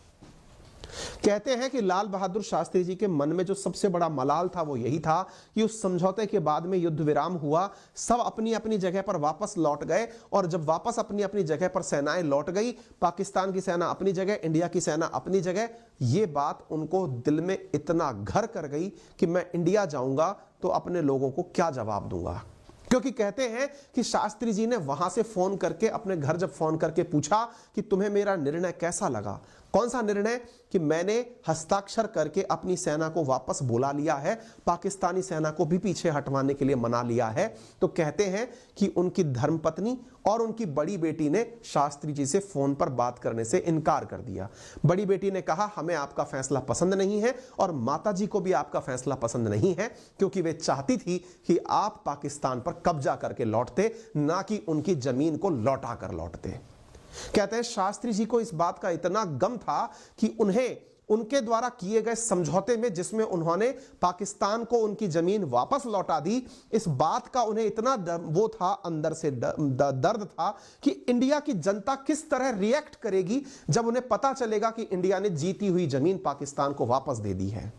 कहते हैं कि लाल बहादुर शास्त्री जी के मन में जो सबसे बड़ा मलाल था वो यही था कि उस समझौते के बाद में युद्ध विराम हुआ, सब अपनी अपनी जगह पर वापस लौट गए। और जब वापस अपनी अपनी जगह पर सेनाएं लौट गई, पाकिस्तान की सेना अपनी जगह, इंडिया की सेना अपनी जगह, ये बात उनको दिल में इतना घर कर गई कि मैं इंडिया जाऊंगा तो अपने लोगों को क्या जवाब दूंगा। क्योंकि कहते हैं कि शास्त्री जी ने वहां से फोन करके, अपने घर जब फोन करके पूछा कि तुम्हें मेरा निर्णय कैसा लगा। कौन सा निर्णय? कि मैंने हस्ताक्षर करके अपनी सेना को वापस बुला लिया है, पाकिस्तानी सेना को भी पीछे हटवाने के लिए मना लिया है। तो कहते हैं कि उनकी धर्मपत्नी और उनकी बड़ी बेटी ने शास्त्री जी से फोन पर बात करने से इनकार कर दिया। बड़ी बेटी ने कहा हमें आपका फैसला पसंद नहीं है, और माता जी को भी आपका फैसला पसंद नहीं है, क्योंकि वे चाहती थी कि आप पाकिस्तान पर कब्जा करके लौटते, ना कि उनकी जमीन को लौटा कर लौटते। कहते हैं शास्त्री जी को इस बात का इतना गम था कि उन्हें उनके द्वारा किए गए समझौते में, जिसमें उन्होंने पाकिस्तान को उनकी जमीन वापस लौटा दी, इस बात का उन्हें इतना वो था, अंदर से दर्द था कि इंडिया की जनता किस तरह रिएक्ट करेगी जब उन्हें पता चलेगा कि इंडिया ने जीती हुई जमीन पाकिस्तान को वापस दे दी है।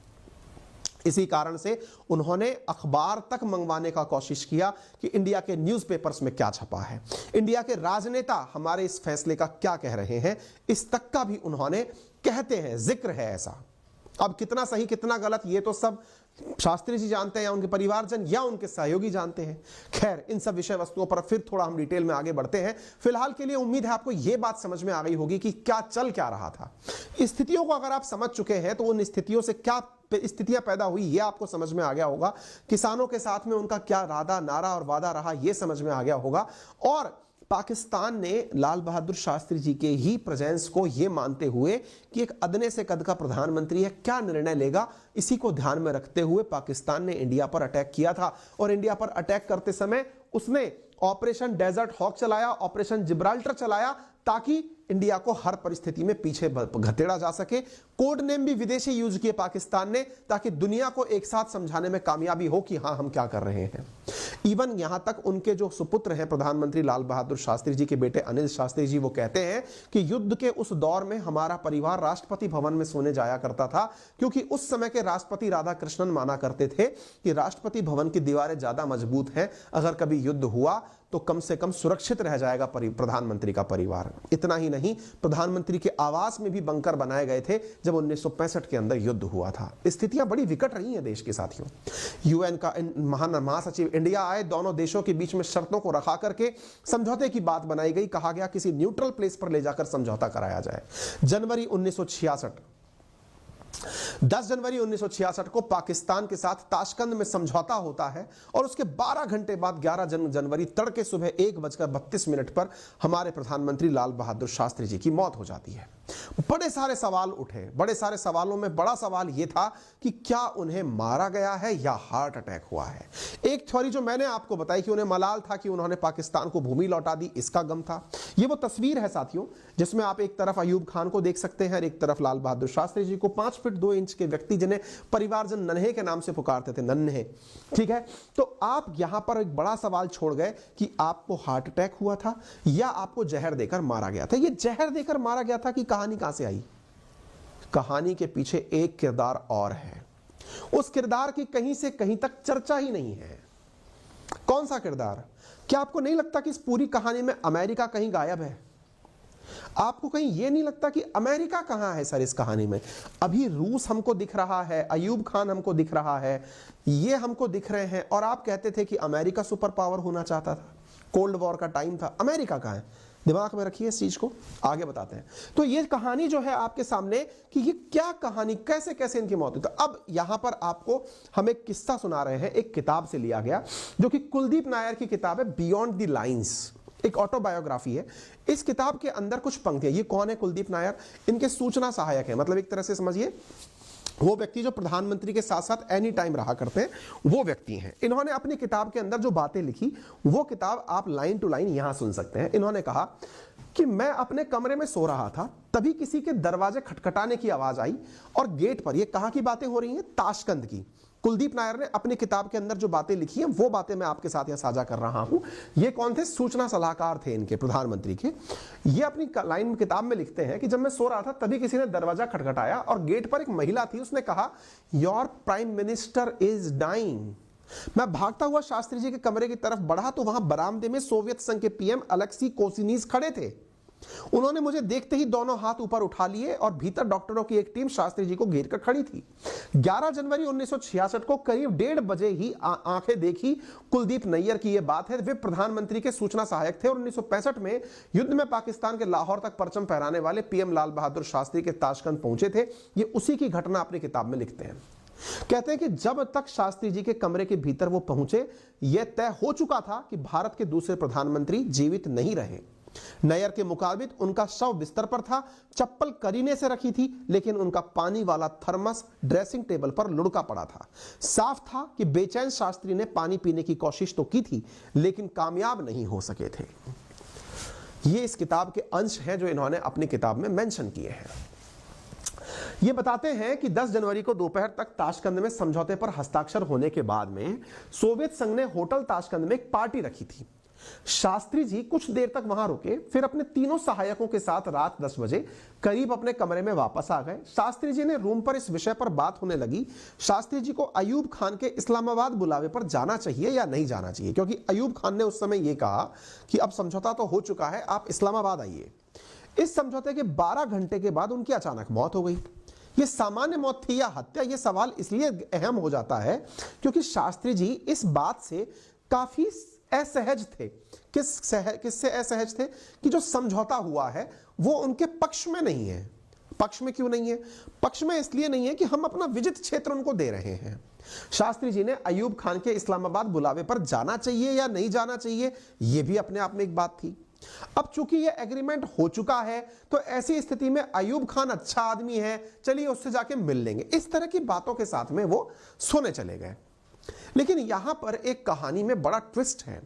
इसी कारण से उन्होंने अखबार तक मंगवाने का कोशिश किया कि इंडिया के न्यूज़पेपर्स में क्या छपा है, इंडिया के राजनेता हमारे इस फैसले का क्या कह रहे हैं, इस तक का भी उन्होंने कहते हैं, जिक्र है ऐसा। अब कितना सही कितना गलत ये तो सब शास्त्री जी जानते हैं या उनके परिवारजन या उनके सहयोगी जानते हैं। खैर, इन सब विषय वस्तुओं पर फिर थोड़ा हम डिटेल में आगे बढ़ते हैं। फिलहाल के लिए उम्मीद है आपको यह बात समझ में आ गई होगी कि क्या चल क्या रहा था। स्थितियों को अगर आप समझ चुके हैं तो उन स्थितियों से क्या स्थितियां पैदा हुई ये आपको समझ में आ गया होगा। किसानों के साथ में उनका क्या राधा नारा और वादा रहा ये समझ में आ गया होगा। और पाकिस्तान ने लाल बहादुर शास्त्री जी के ही प्रेजेंस को यह मानते हुए कि एक अदने से कद का प्रधानमंत्री है, क्या निर्णय लेगा, इसी को ध्यान में रखते हुए पाकिस्तान ने इंडिया पर अटैक किया था। और इंडिया पर अटैक करते समय उसने ऑपरेशन डेजर्ट हॉक चलाया, ऑपरेशन जिब्राल्टर चलाया, ताकि इंडिया को हर परिस्थिति में पीछे घतेड़ा जा सके। कोड नेम भी विदेशी यूज किए पाकिस्तान ने, ताकि दुनिया को एक साथ समझाने में कामयाबी हो कि हां हम क्या कर रहे हैं। इवन यहां तक उनके जो सुपुत्र हैं प्रधानमंत्री लाल बहादुर शास्त्री जी के बेटे अनिल शास्त्री जी, वो कहते हैं कि युद्ध के उस दौर में हमारा परिवार राष्ट्रपति भवन में सोने जाया करता था, क्योंकि उस समय के राष्ट्रपति राधाकृष्णन माना करते थे कि राष्ट्रपति भवन की दीवारें ज्यादा मजबूत हैं, अगर कभी युद्ध हुआ तो कम से कम सुरक्षित रह जाएगा प्रधानमंत्री का परिवार। इतना ही नहीं, प्रधानमंत्री के आवास में भी बंकर बनाए गए थे जब 1965 के अंदर युद्ध हुआ था। स्थितियां बड़ी विकट रही हैं देश के साथियों। यूएन का महासचिव इंडिया आए, दोनों देशों के बीच में शर्तों को रखा करके समझौते की बात बनाई गई। कहा गया किसी न्यूट्रल प्लेस पर ले जाकर समझौता कराया जाए। जनवरी 1966 10 जनवरी 1966 को पाकिस्तान के साथ ताशकंद में समझौता होता है और उसके 12 घंटे बाद 11 जनवरी तड़के सुबह 1:32 पर हमारे प्रधानमंत्री लाल बहादुर शास्त्री जी की मौत हो जाती है। बड़े सारे सवाल उठे। बड़े सारे सवालों में बड़ा सवाल यह था कि क्या उन्हें मारा गया है या हार्ट अटैक हुआ है। एक थ्योरी जो मैंने आपको बताई कि उन्हें मलाल था कि उन्होंने पाकिस्तान को भूमि लौटा दी, इसका गम था। यह वो तस्वीर है साथियों जिसमें आप एक तरफ अयूब खान को देख सकते हैं और एक तरफ लाल बहादुर शास्त्री जी को, 5 फीट 2 इंच के व्यक्ति जिन्हें परिवारजन नन्हे के नाम से पुकारते थे, नन्हे। ठीक है, तो आप यहां पर एक बड़ा सवाल छोड़ गए कि आपको हार्ट अटैक हुआ था या आपको जहर देकर मारा गया था। यह जहर देकर मारा गया था कि कहानी कहां से आई? कहानी के पीछे एक किरदार और है। उस किरदार की कहीं से कहीं तक चर्चा ही नहीं है। कौन सा किरदार? क्या आपको नहीं लगता कि इस पूरी कहानी में अमेरिका कहीं गायब है? आपको कहीं यह नहीं लगता कि अमेरिका कहां है सर इस कहानी में? अभी रूस हमको दिख रहा है, अयूब खान हमको दिख रहा है, ये हमको दिख रहे हैं, और आप कहते थे कि अमेरिका सुपर पावर होना चाहता था, कोल्ड वॉर का टाइम था। अमेरिका कहां है? दिमाग में रखिए इस चीज को, आगे बताते हैं। तो ये कहानी जो है आपके सामने कि ये क्या कहानी, कैसे कैसे इनकी मौत हुई। तो अब यहां पर आपको हम एक किस्सा सुना रहे हैं, एक किताब से लिया गया जो कि कुलदीप नायर की किताब है, बियॉन्ड द लाइंस, एक ऑटोबायोग्राफी है। इस किताब के अंदर कुछ पंक्तियां, ये कौन है कुलदीप नायर? इनके सूचना सहायक है, मतलब एक तरह से समझिए वो व्यक्ति जो प्रधानमंत्री के साथ साथ एनी टाइम रहा करते हैं, वो व्यक्ति हैं। इन्होंने अपनी किताब के अंदर जो बातें लिखी वो किताब आप लाइन टू लाइन यहां सुन सकते हैं। इन्होंने कहा कि मैं अपने कमरे में सो रहा था, तभी किसी के दरवाजे खटखटाने की आवाज आई और गेट पर, ये कहां की बातें हो रही हैं? ताशकंद की। कुलदीप नायर ने अपनी किताब के अंदर जो बातें लिखी हैं वो बातें मैं आपके साथ यहां साझा कर रहा हूं। ये कौन थे? सूचना सलाहकार थे इनके, प्रधानमंत्री के। ये अपनी लाइन किताब में लिखते हैं कि जब मैं सो रहा था तभी किसी ने दरवाजा खटखटाया और गेट पर एक महिला थी, उसने कहा your prime minister is dying. मैं भागता हुआ शास्त्री जी के कमरे की तरफ बढ़ा तो वहां बरामदे में सोवियत संघ के पीएम अलेक्सी कोसिनिज खड़े थे। उन्होंने मुझे देखते ही दोनों हाथ ऊपर उठा लिए और भीतर डॉक्टरों की एक टीम शास्त्री जी को घेर कर खड़ी थी। 11 जनवरी 1966 को करीब 1:30 बजे ही आंखें देखी कुलदीप नैयर की यह बात है। वे प्रधानमंत्री के सूचना सहायक थे और 1965 में युद्ध में पाकिस्तान के लाहौर तक परचम फहराने वाले पीएम लाल बहादुर शास्त्री के ताशकंद पहुंचे थे। ये उसी की घटना अपनी किताब में लिखते हैं। कहते हैं कि जब तक शास्त्री जी के कमरे के भीतर वो पहुंचे, यह तय हो चुका था कि भारत के दूसरे प्रधानमंत्री जीवित नहीं रहे। नैयर के मुताबिक उनका शव बिस्तर पर था, चप्पल करीने से रखी थी, लेकिन उनका पानी वाला थर्मस ड्रेसिंग टेबल पर लुढ़का पड़ा था। साफ था कि बेचैन शास्त्री ने पानी पीने की कोशिश तो की थी, लेकिन कामयाब नहीं हो सके थे। ये इस किताब के अंश हैं जो इन्होंने अपनी किताब में मेंशन किए हैं। ये बताते हैं कि 10 जनवरी को दोपहर तक ताशकंद में समझौते पर हस्ताक्षर होने के बाद में सोवियत संघ ने होटल ताशकंद में एक पार्टी रखी थी। शास्त्री जी कुछ देर तक वहां रुके, फिर अपने तीनों सहायकों के साथ रात 10 बजे करीब अपने कमरे में वापस आ गए। शास्त्री जी ने रूम पर इस विषय पर बात होने लगी, शास्त्री जी को अयूब खान के इस्लामाबाद बुलावे पर जाना चाहिए या नहीं जाना चाहिए, क्योंकि अयूब खान ने उस समय यह कहा कि अब समझौता तो हो चुका है, आप इस्लामाबाद आइए। इस समझौते के 12 घंटे के बाद उनकी अचानक मौत हो गई। ये सामान्य मौत थी या हत्या, ये सवाल इसलिए अहम हो जाता है क्योंकि शास्त्री जी इस बात से काफी असहज थे। किससे असहज थे? कि जो समझौता हुआ है वो उनके पक्ष में नहीं है। पक्ष में क्यों नहीं है? पक्ष में इसलिए नहीं है कि हम अपना विजित क्षेत्र उनको दे रहे हैं। शास्त्री जी ने अयूब खान के इस्लामाबाद बुलावे पर जाना चाहिए या नहीं जाना चाहिए, यह भी अपने आप में एक बात थी। अब चूंकि यह एग्रीमेंट हो चुका है तो ऐसी स्थिति में अयूब खान अच्छा आदमी है, चलिए उससे जाके मिल लेंगे, इस तरह की बातों के साथ में वो सोने चले गए। लेकिन यहां पर एक कहानी में बड़ा ट्विस्ट है।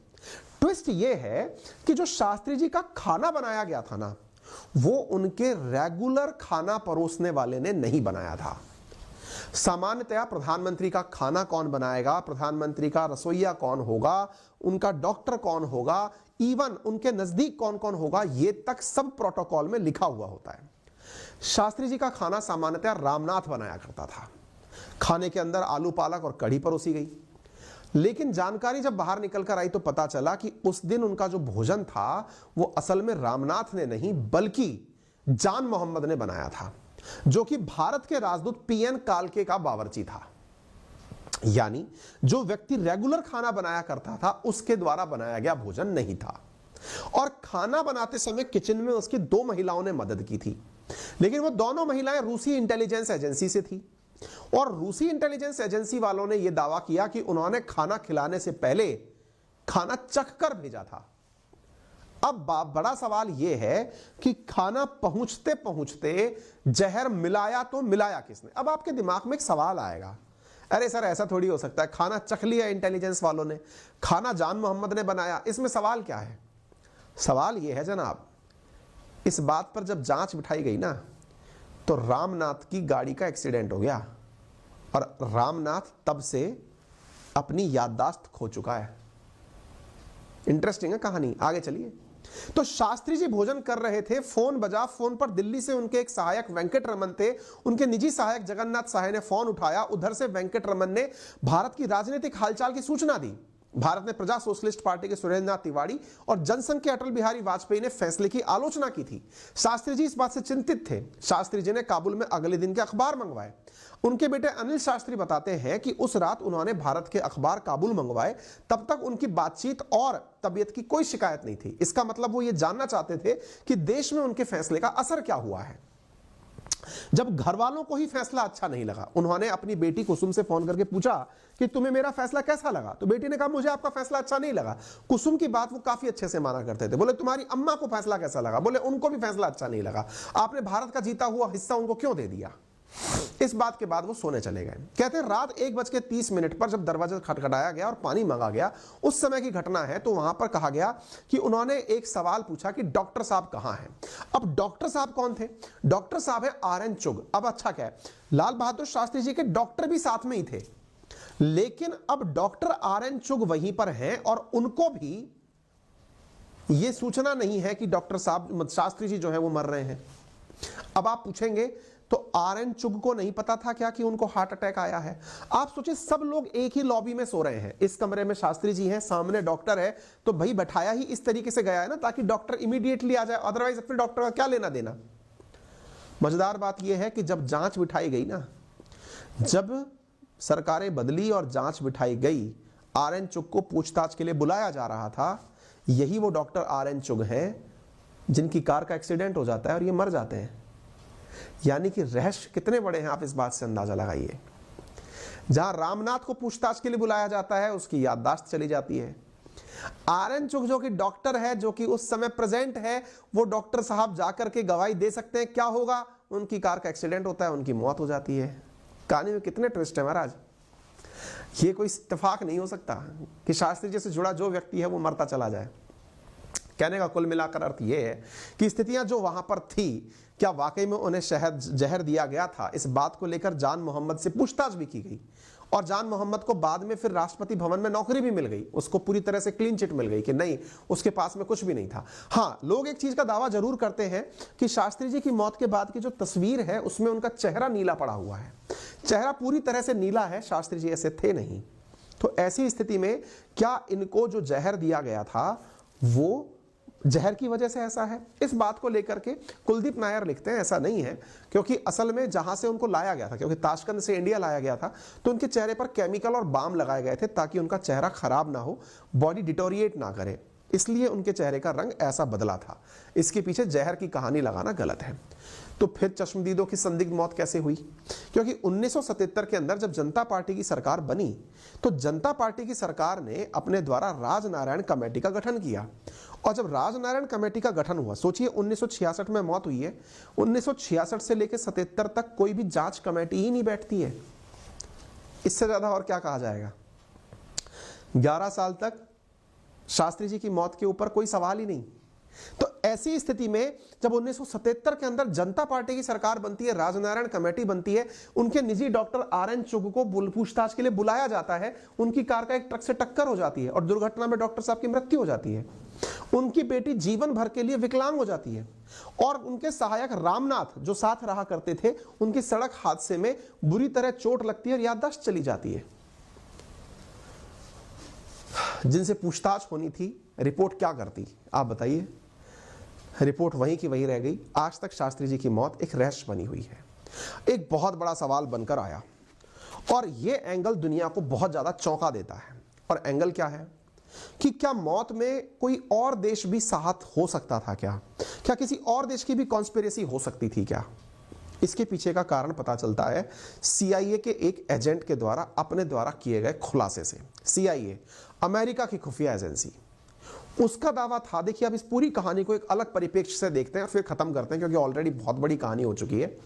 ट्विस्ट यह है कि जो शास्त्री जी का खाना बनाया गया था ना, वो उनके रेगुलर खाना परोसने वाले ने नहीं बनाया था। सामान्यतया प्रधानमंत्री का खाना कौन बनाएगा, प्रधानमंत्री का रसोइया कौन होगा, उनका डॉक्टर कौन होगा, इवन उनके नजदीक कौन कौन होगा, ये तक सब प्रोटोकॉल में लिखा हुआ होता है। शास्त्री जी का खाना सामान्यतया रामनाथ बनाया करता था। खाने के अंदर आलू पालक और कढ़ी परोसी गई। लेकिन जानकारी जब बाहर निकल कर आई तो पता चला कि उस दिन उनका जो भोजन था वो असल में रामनाथ ने नहीं बल्कि जान मोहम्मद ने बनाया था, जो कि भारत के राजदूत पीएन कालके का बावर्ची था। यानी जो व्यक्ति रेगुलर खाना बनाया करता था उसके द्वारा बनाया गया भोजन नहीं था। और खाना बनाते समय किचन में उसकी 2 महिलाओं ने मदद की थी, लेकिन वो दोनों महिलाएं रूसी इंटेलिजेंस एजेंसी से थी। और रूसी इंटेलिजेंस एजेंसी वालों ने यह दावा किया कि उन्होंने खाना खिलाने से पहले खाना चख कर भेजा था। अब बड़ा सवाल यह है कि खाना पहुंचते पहुंचते जहर मिलाया तो मिलाया किसने? अब आपके दिमाग में एक सवाल आएगा, अरे सर ऐसा थोड़ी हो सकता है, खाना चख लिया इंटेलिजेंस वालों ने, खाना जान मोहम्मद ने बनाया, इसमें सवाल क्या है? सवाल यह है जनाब, इस बात पर जब जांच बिठाई गई ना तो रामनाथ की गाड़ी का एक्सीडेंट हो गया और रामनाथ तब से अपनी याददाश्त खो चुका है। इंटरेस्टिंग है कहानी, आगे चलिए। तो शास्त्री जी भोजन कर रहे थे, फोन बजा, फोन पर दिल्ली से उनके एक सहायक वेंकट रमन थे, उनके निजी सहायक जगन्नाथ सहाय ने फोन उठाया। उधर से वेंकट रमन ने भारत की राजनीतिक हालचाल की सूचना दी। भारत में प्रजा सोशलिस्ट पार्टी के सुरेंद्रनाथ तिवारी और जनसंघ के अटल बिहारी वाजपेयी ने फैसले की आलोचना की थी। शास्त्री जी इस बात से चिंतित थे। शास्त्री जी ने काबुल में अगले दिन के अखबार मंगवाए। उनके बेटे अनिल शास्त्री बताते हैं कि उस रात उन्होंने भारत के अखबार काबुल मंगवाए। तब तक उनकी बातचीत और तबीयत की कोई शिकायत नहीं थी। इसका मतलब वो ये जानना चाहते थे कि देश में उनके फैसले का असर क्या हुआ है। जब घर वालों को ही फैसला अच्छा नहीं लगा, उन्होंने अपनी बेटी कुसुम से फोन करके पूछा कि तुम्हें मेरा फैसला कैसा लगा? तो बेटी ने कहा मुझे आपका फैसला अच्छा नहीं लगा। कुसुम की बात वो काफी अच्छे से माना करते थे। बोले तुम्हारी अम्मा को फैसला कैसा लगा? बोले उनको भी फैसला अच्छा नहीं लगा। आपने भारत का जीता हुआ हिस्सा उनको क्यों दे दिया? इस बात के बाद वो सोने चले गए। कहते हैं रात 1:30 पर जब दरवाजा खटखटाया गया और पानी मांगा गया, उस समय की घटना है, तो वहां पर कहा गया कि उन्होंने एक सवाल पूछा कि डॉक्टर साहब कहां हैं। अब डॉक्टर साहब कौन थे? डॉक्टर साहब है RN चुग। अब अच्छा क्या है, लाल बहादुर शास्त्री जी के डॉक्टर भी साथ में ही थे, लेकिन अब डॉक्टर RN चुग वहीं पर हैं और उनको भी यह सूचना नहीं है कि डॉक्टर साहब शास्त्री जी जो है वो मर रहे हैं। अब आप पूछेंगे तो RN चुग को नहीं पता था क्या कि उनको हार्ट अटैक आया है? आप सोचिए, सब लोग एक ही लॉबी में सो रहे हैं। इस कमरे में शास्त्री जी हैं, सामने डॉक्टर है, तो भाई बैठाया ही इस तरीके से गया है ना ताकि डॉक्टर इमीडिएटली आ जाए, अदरवाइज अपने डॉक्टर का क्या लेना देना। मजेदार बात यह है कि जब जांच बिठाई गई ना, जब सरकारें बदली और जांच बिठाई गई, RN चुग को पूछताछ के लिए बुलाया जा रहा था। यही वो डॉक्टर RN चुग हैं जिनकी कार का एक्सीडेंट हो जाता है और ये मर जाते हैं। यानी कि रहस्य कितने बड़े हैं, आप इस बात से अंदाजा लगाइए। जहां रामनाथ को पूछताछ के लिए बुलाया जाता है, उसकी याददाश्त चली जाती है। RN चुग जो कि डॉक्टर है, जो कि उस समय प्रेजेंट है, वो डॉक्टर साहब जाकर के गवाही दे सकते हैं। क्या होगा? उनकी कार का एक्सीडेंट होता है, उनकी मौत हो जाती है। कहानी में कितने ट्विस्ट है महाराज। ये कोई इत्तेफाक नहीं हो सकता कि शास्त्री जी से जुड़ा जो व्यक्ति है वो मरता चला जाए। कहने का कुल मिलाकर अर्थ यह है कि स्थितियां जो वहां पर थी क्या वाकई में उन्हें जहर दिया गया था? इस बात को लेकर जान मोहम्मद से पूछताछ भी की गई और जान मोहम्मद को बाद में फिर राष्ट्रपति भवन में नौकरी भी मिल गई। उसको पूरी तरह से क्लीन चिट मिल गई कि नहीं, उसके पास में कुछ भी नहीं था। हाँ, लोग एक चीज का दावा जरूर करते हैं कि शास्त्री जी की मौत के बाद की जो तस्वीर है उसमें उनका चेहरा नीला पड़ा हुआ है। चेहरा पूरी तरह से नीला है, शास्त्री जी ऐसे थे नहीं। तो ऐसी स्थिति में क्या इनको जो जहर दिया गया था वो जहर की वजह से ऐसा है? इस बात को लेकर के कुलदीप नायर लिखते हैं ऐसा नहीं है, क्योंकि असल में जहां से उनको लाया गया था, क्योंकि ताशकंद से इंडिया लाया गया था, तो उनके चेहरे पर केमिकल और बाम लगाए गए थे ताकि उनका चेहरा खराब ना हो, बॉडी डिटोरिएट ना करे, इसलिए उनके चेहरे का रंग ऐसा बदला था। इसके पीछे जहर की कहानी लगाना गलत है। तो फिर चश्मदीदों की संदिग्ध मौत कैसे हुई? क्योंकि 1977 के अंदर जब जनता पार्टी की सरकार बनी तो जनता पार्टी की सरकार ने अपने द्वारा राजनारायण कमेटी का गठन किया, और जब राजनारायण कमेटी का गठन हुआ, सोचिए 1966 में मौत हुई है, 1966 से लेकर 77 तक कोई भी जांच कमेटी ही नहीं बैठती है। इससे ज्यादा और क्या कहा जाएगा? 11 साल तक शास्त्री जी की मौत के ऊपर कोई सवाल ही नहीं। तो ऐसी स्थिति में जब 1977 के अंदर जनता पार्टी की सरकार बनती है, राजनारायण कमेटी बनती है, उनके निजी डॉक्टर RN चुग को पूछताछ के लिए बुलाया जाता है, उनकी कार का एक ट्रक से टक्कर हो जाती है और दुर्घटना में डॉक्टर साहब की मृत्यु हो जाती है। उनकी बेटी जीवन भर के लिए विकलांग हो जाती है और उनके सहायक रामनाथ जो साथ रहा करते थे, उनकी सड़क हादसे में बुरी तरह चोट लगती है और याददाश्त चली जाती है। जिनसे पूछताछ होनी थी, रिपोर्ट क्या करती? आप बताइए। रिपोर्ट वहीं की वहीं रह गई। आज तक शास्त्री जी की मौत एक रहस्य बनी हुई है। एक बहुत बड़ा सवाल बनकर आया और यह एंगल दुनिया को बहुत ज्यादा चौंका देता है। और एंगल क्या है कि क्या मौत में कोई और देश भी साथ हो सकता था? क्या किसी और देश की भी कॉन्स्पिरेसी हो सकती थी क्या? इसके पीछे का कारण पता चलता है CIA के एक एजेंट के द्वारा अपने द्वारा किए गए खुलासे से। CIA अमेरिका की खुफिया एजेंसी, उसका दावा था, देखिए अब इस पूरी कहानी को एक अलग परिप्रेक्ष्य से देखते हैं और फिर खत्म करते हैं, क्योंकि ऑलरेडी बहुत बड़ी कहानी हो चुकी है।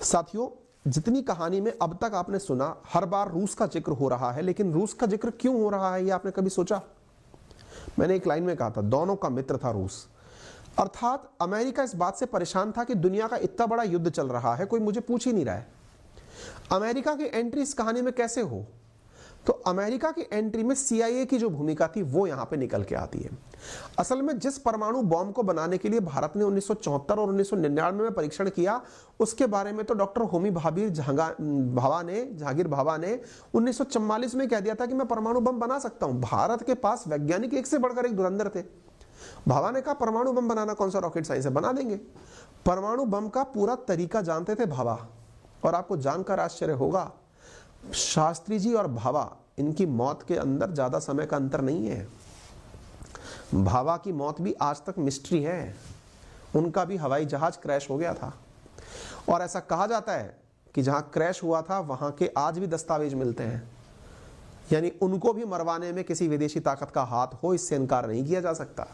साथियों, जितनी कहानी में अब तक आपने सुना, हर बार रूस का जिक्र हो रहा है, लेकिन रूस का जिक्र क्यों हो रहा है ये आपने कभी सोचा? मैंने एक लाइन में कहा था, दोनों का मित्र था रूस। अर्थात अमेरिका इस बात से परेशान था कि दुनिया का इतना बड़ा युद्ध चल रहा है, कोई मुझे पूछ ही नहीं रहा है, अमेरिका की एंट्री इस कहानी में कैसे हो? तो अमेरिका की एंट्री में CIA की जो भूमिका थी वो यहां पे निकल के आती है। असल में जिस परमाणु बॉम्ब को बनाने के लिए भारत ने 1974 और 1999 में परीक्षण किया, उसके बारे में तो डॉक्टर होमी जहांगीर भाभा ने 1944 में कह दिया था कि मैं परमाणु बम बना सकता हूं। भारत के पास वैज्ञानिक एक से बढ़कर एक धुरंधर थे। भाभा ने कहा परमाणु बम बनाना कौन सा रॉकेट साइंस है, बना देंगे। परमाणु बम का पूरा तरीका जानते थे भाभा। और आपको जानकर आश्चर्य होगा, शास्त्री जी और भाभा, इनकी मौत के अंदर ज्यादा समय का अंतर नहीं है। भाभा की मौत भी आज तक मिस्ट्री है। उनका भी हवाई जहाज क्रैश हो गया था और ऐसा कहा जाता है कि जहां क्रैश हुआ था वहां के आज भी दस्तावेज मिलते हैं। यानी उनको भी मरवाने में किसी विदेशी ताकत का हाथ हो, इससे इनकार नहीं किया जा सकता।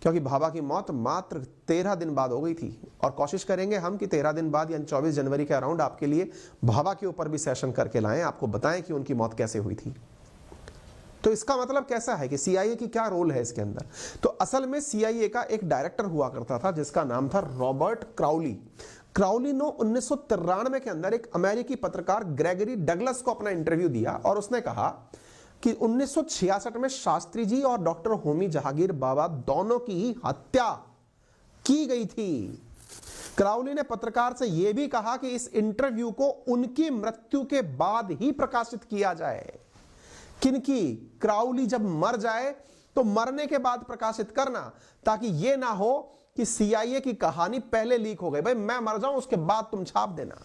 क्योंकि भाभा की मौत मात्र 13 दिन बाद हो गई थी और कोशिश करेंगे हम कि 13 दिन बाद यानी 24 जनवरी के अराउंड आपके लिए भाभा के ऊपर भी सेशन करके लाएं, आपको बताएं कि उनकी मौत कैसे हुई थी। तो इसका मतलब कैसा है कि CIA की क्या रोल है इसके अंदर? तो असल में CIA का एक डायरेक्टर हुआ करता था जिसका नाम था रॉबर्ट क्राउली। क्राउली ने 1993 के अंदर एक अमेरिकी पत्रकार ग्रेगरी डगलस को अपना इंटरव्यू दिया और उसने कहा कि 1966 में शास्त्री जी और डॉक्टर होमी जहांगीर बाबा दोनों की ही हत्या की गई थी। क्राउली ने पत्रकार से यह भी कहा कि इस इंटरव्यू को उनकी मृत्यु के बाद ही प्रकाशित किया जाए। किनकी? क्राउली जब मर जाए तो मरने के बाद प्रकाशित करना, ताकि यह ना हो कि CIA की कहानी पहले लीक हो गई, भाई मैं मर जाऊं उसके बाद तुम छाप देना।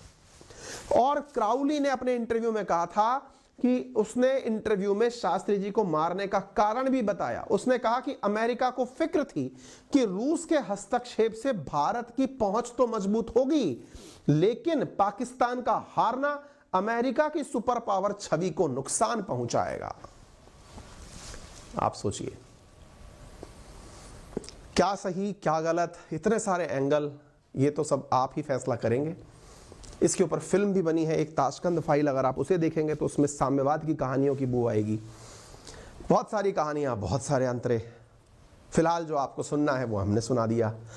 और क्राउली ने अपने इंटरव्यू में कहा था कि उसने इंटरव्यू में शास्त्री जी को मारने का कारण भी बताया। उसने कहा कि अमेरिका को फिक्र थी कि रूस के हस्तक्षेप से भारत की पहुंच तो मजबूत होगी, लेकिन पाकिस्तान का हारना अमेरिका की सुपर पावर छवि को नुकसान पहुंचाएगा। आप सोचिए क्या सही क्या गलत, इतने सारे एंगल, ये तो सब आप ही फैसला करेंगे। इसके ऊपर फिल्म भी बनी है, एक ताशकंद फाइल, अगर आप उसे देखेंगे तो उसमें साम्यवाद की कहानियों की बू आएगी। बहुत सारी कहानियां, बहुत सारे अंतरे, फिलहाल जो आपको सुनना है वो हमने सुना दिया।